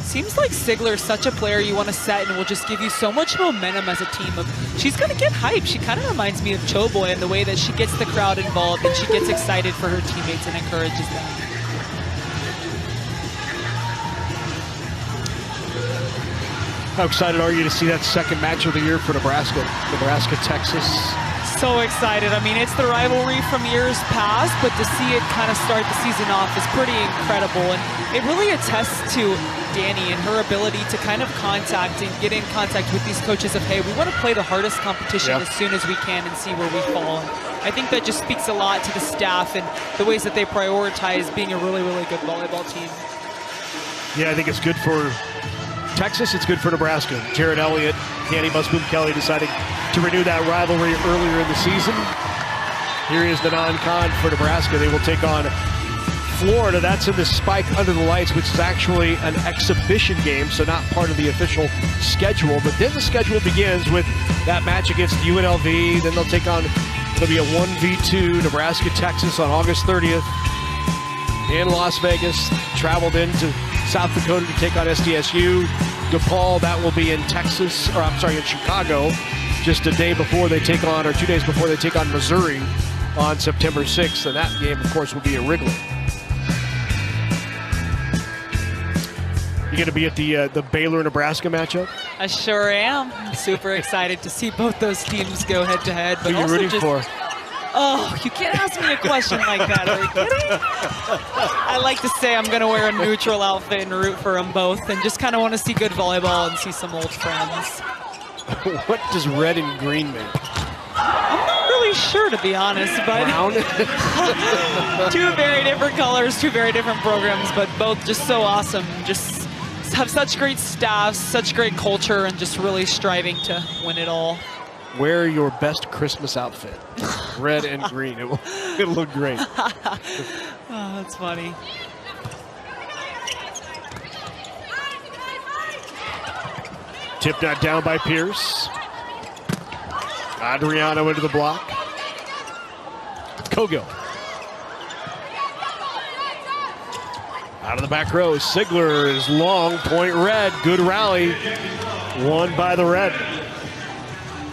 Seems like Sigler is such a player you want to set and will just give you so much momentum as a team. She's going to get hype. She kind of reminds me of Choboy in the way that she gets the crowd involved and she gets excited for her teammates and encourages them. How excited are you to see that second match of the year for Nebraska? Nebraska, Texas. So excited. I mean, it's the rivalry from years past, but to see it kind of start the season off is pretty incredible. And it really attests to Danny and her ability to kind of contact and get in contact with these coaches of, hey, we want to play the hardest competition as soon as we can and see where we fall. And I think that just speaks a lot to the staff and the ways that they prioritize being a really, really good volleyball team. Yeah, I think it's good for Texas, it's good for Nebraska. Jared Elliott, Danny Musboom-Kelly deciding to renew that rivalry earlier in the season. Here is the non-con for Nebraska. They will take on Florida. That's in the Spike Under the Lights, which is actually an exhibition game, so not part of the official schedule. But then the schedule begins with that match against UNLV. Then they'll take on, it'll be a 1v2 Nebraska-Texas on August 30th in Las Vegas. Traveled into South Dakota to take on SDSU. DePaul, that will be in Texas, or I'm sorry, in Chicago, just a day before they take on, or 2 days before they take on Missouri on September 6th. And that game, of course, will be at Wrigley. You going to be at the Baylor-Nebraska matchup? I sure am. I'm super excited to see both those teams go head-to-head. Who are you rooting for? Oh, you can't ask me a question like that. Are you kidding? I like to say I'm going to wear a neutral outfit and root for them both and just kind of want to see good volleyball and see some old friends. What does red and green mean? I'm not really really sure, to be honest. But two very different colors, two very different programs, but both just so awesome. Just have such great staffs, such great culture, and just really striving to win it all. Wear your best Christmas outfit. Red and green. It'll look great. Oh, that's funny. Tip not down by Pierce. Adriano into the block. Cogill. Out of the back row, Sigler is long, point Red. Good rally, won by the Red.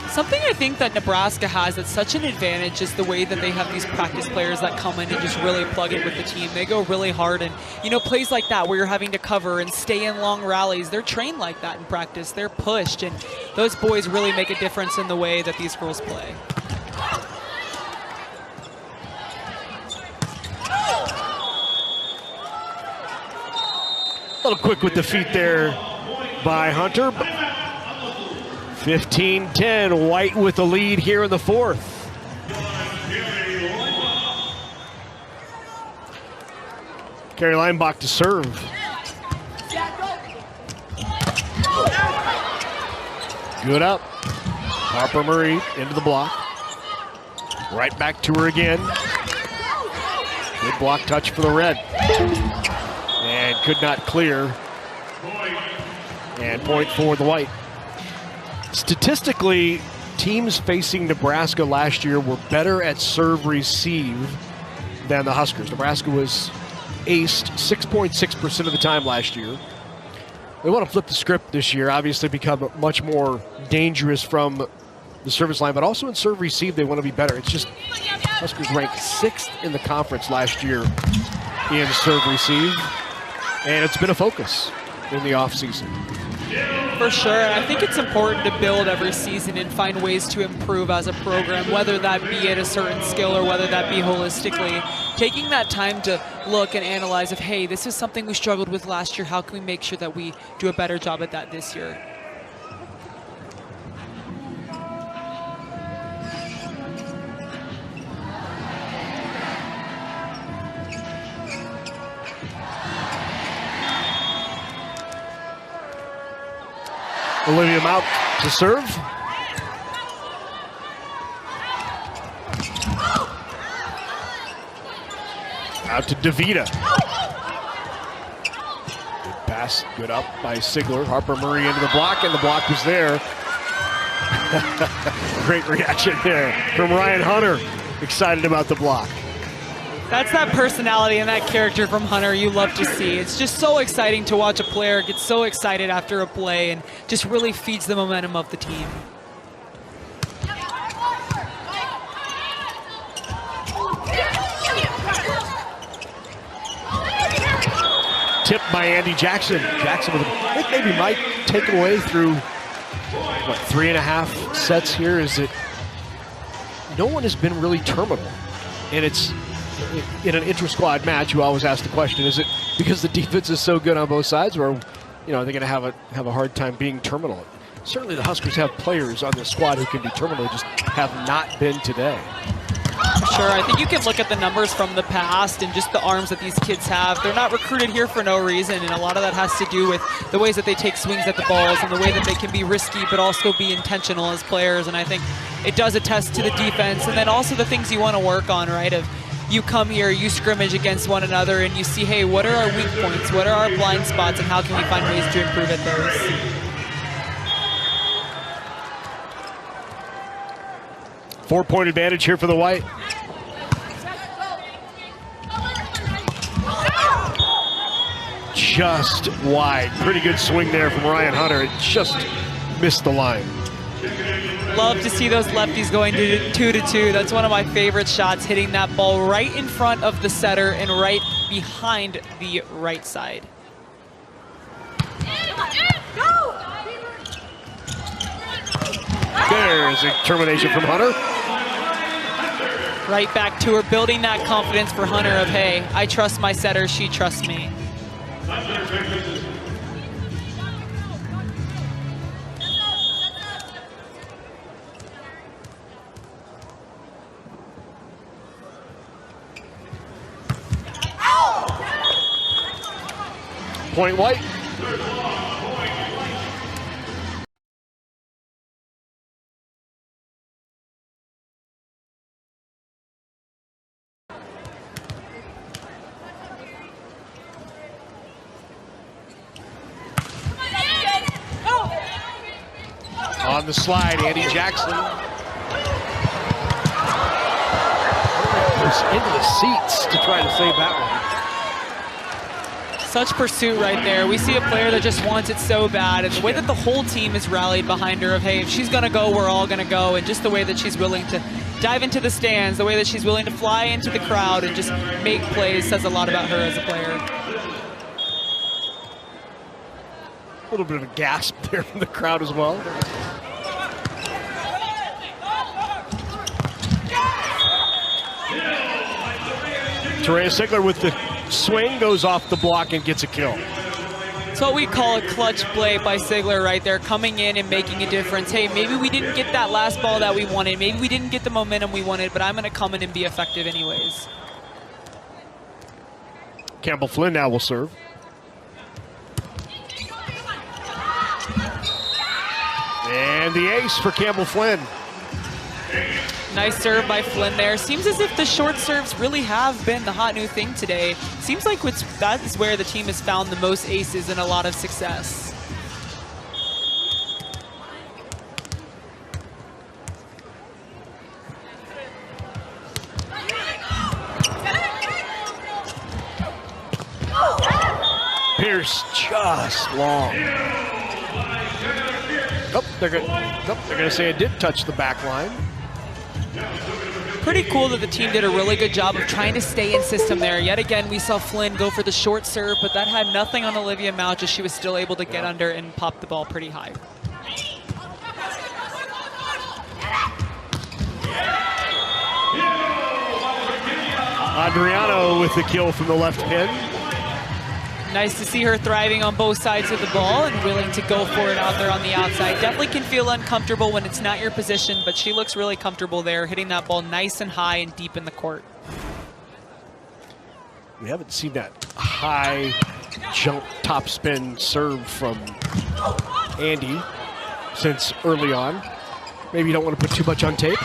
Something I think that Nebraska has that's such an advantage is the way that they have these practice players that come in and just really plug it with the team. They go really hard, and you know, plays like that where you're having to cover and stay in long rallies, they're trained like that in practice. They're pushed, and those boys really make a difference in the way that these girls play. A little quick with the feet there by Hunter. 15-10, White with the lead here in the fourth. Carrie Leinbach to serve. Good up. Harper Murray into the block. Right back to her again. Good block touch for the Red. And could not clear. And point for the White. Statistically, teams facing Nebraska last year were better at serve receive than the Huskers. Nebraska was aced 6.6% of the time last year. They want to flip the script this year, obviously become much more dangerous from the service line, but also in serve receive they want to be better. It's just Huskers ranked 6th in the conference last year in serve receive, and it's been a focus in the offseason. For sure, and I think it's important to build every season and find ways to improve as a program, whether that be at a certain skill or whether that be holistically. Taking that time to look and analyze of, hey, this is something we struggled with last year, how can we make sure that we do a better job at that this year? Olivia Mount to serve. Out to DeVita. Good pass, good up by Sigler. Harper Murray into the block, and the block was there. Great reaction there from Ryan Hunter. Excited about the block. That's that personality and that character from Hunter you love to see. It's just so exciting to watch a player get so excited after a play and just really feeds the momentum of the team. Tipped by Andy Jackson. Jackson with, I think maybe might take it away through, what, 3.5 sets here. Is it, no one has been really terminal. And it's, in an intra-squad match, you always ask the question, is it because the defense is so good on both sides, or, you know, are they going to have a hard time being terminal? Certainly the Huskers have players on this squad who can be terminal, just have not been today. Sure, I think you can look at the numbers from the past and just the arms that these kids have. They're not recruited here for no reason, and a lot of that has to do with the ways that they take swings at the balls and the way that they can be risky but also be intentional as players, and I think it does attest to the defense, and then also the things you want to work on, right? Of you come here, you scrimmage against one another, and you see, hey, what are our weak points? What are our blind spots, and how can we find ways to improve at those? Four-point advantage here for the White. Just wide. Pretty good swing there from Ryan Hunter. It just missed the line. Love to see those lefties going to 2-2. That's one of my favorite shots, hitting that ball right in front of the setter and right behind the right side. There's a termination from Hunter. Right back to her, building that confidence for Hunter of, hey, I trust my setter, she trusts me. Point White. On the slide, Andy Jackson. Goes into the seats to try to save that one. Such pursuit right there. We see a player that just wants it so bad, and the way that the whole team is rallied behind her of, hey, if she's gonna go, we're all gonna go, and just the way that she's willing to dive into the stands, the way that she's willing to fly into the crowd and just make plays says a lot about her as a player. A little bit of a gasp there from the crowd as well. Terea Sigler with the swing, goes off the block and gets a kill. It's what we call a clutch play by Sigler right there, coming in and making a difference. Hey, maybe we didn't get that last ball that we wanted. Maybe we didn't get the momentum we wanted, but I'm going to come in and be effective anyways. Campbell Flynn now will serve. And the ace for Campbell Flynn. Nice serve by Flynn there. Seems as if the short serves really have been the hot new thing today. Seems like that is where the team has found the most aces and a lot of success. Pierce just long. Oh, they're going to say it did touch the back line. Pretty cool that the team did a really good job of trying to stay in system there. Yet again, we saw Flynn go for the short serve, but that had nothing on Olivia Mouch as she was still able to get under and pop the ball pretty high. Adriano with the kill from the left pin. Nice to see her thriving on both sides of the ball and willing to go for it out there on the outside. Definitely can feel uncomfortable when it's not your position, but she looks really comfortable there, hitting that ball nice and high and deep in the court. We haven't seen that high jump top spin serve from Andy since early on. Maybe you don't want to put too much on tape.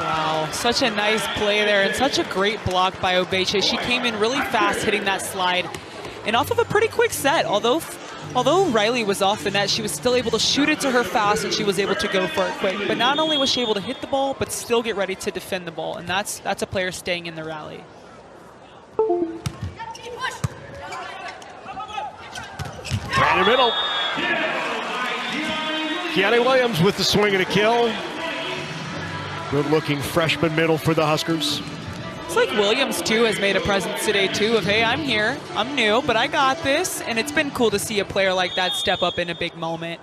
Wow, such a nice play there and such a great block by Obeche. She came in really fast hitting that slide and off of a pretty quick set. Although Riley was off the net, she was still able to shoot it to her fast and she was able to go for it quick. But not only was she able to hit the ball, but still get ready to defend the ball. And that's a player staying in the rally. Right in the middle. Kiani Williams with the swing and a kill. Good-looking freshman middle for the Huskers. It's like Williams, too, has made a presence today, too, of, hey, I'm here, I'm new, but I got this. And it's been cool to see a player like that step up in a big moment.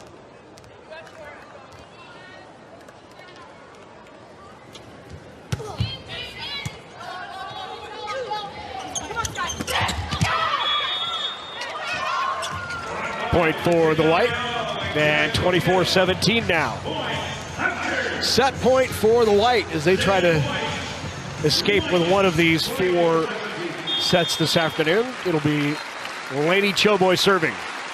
Point for the White, and 24-17 now. Set point for the White as they try to escape with one of these 4 sets this afternoon. It'll be Lainey Choboy serving.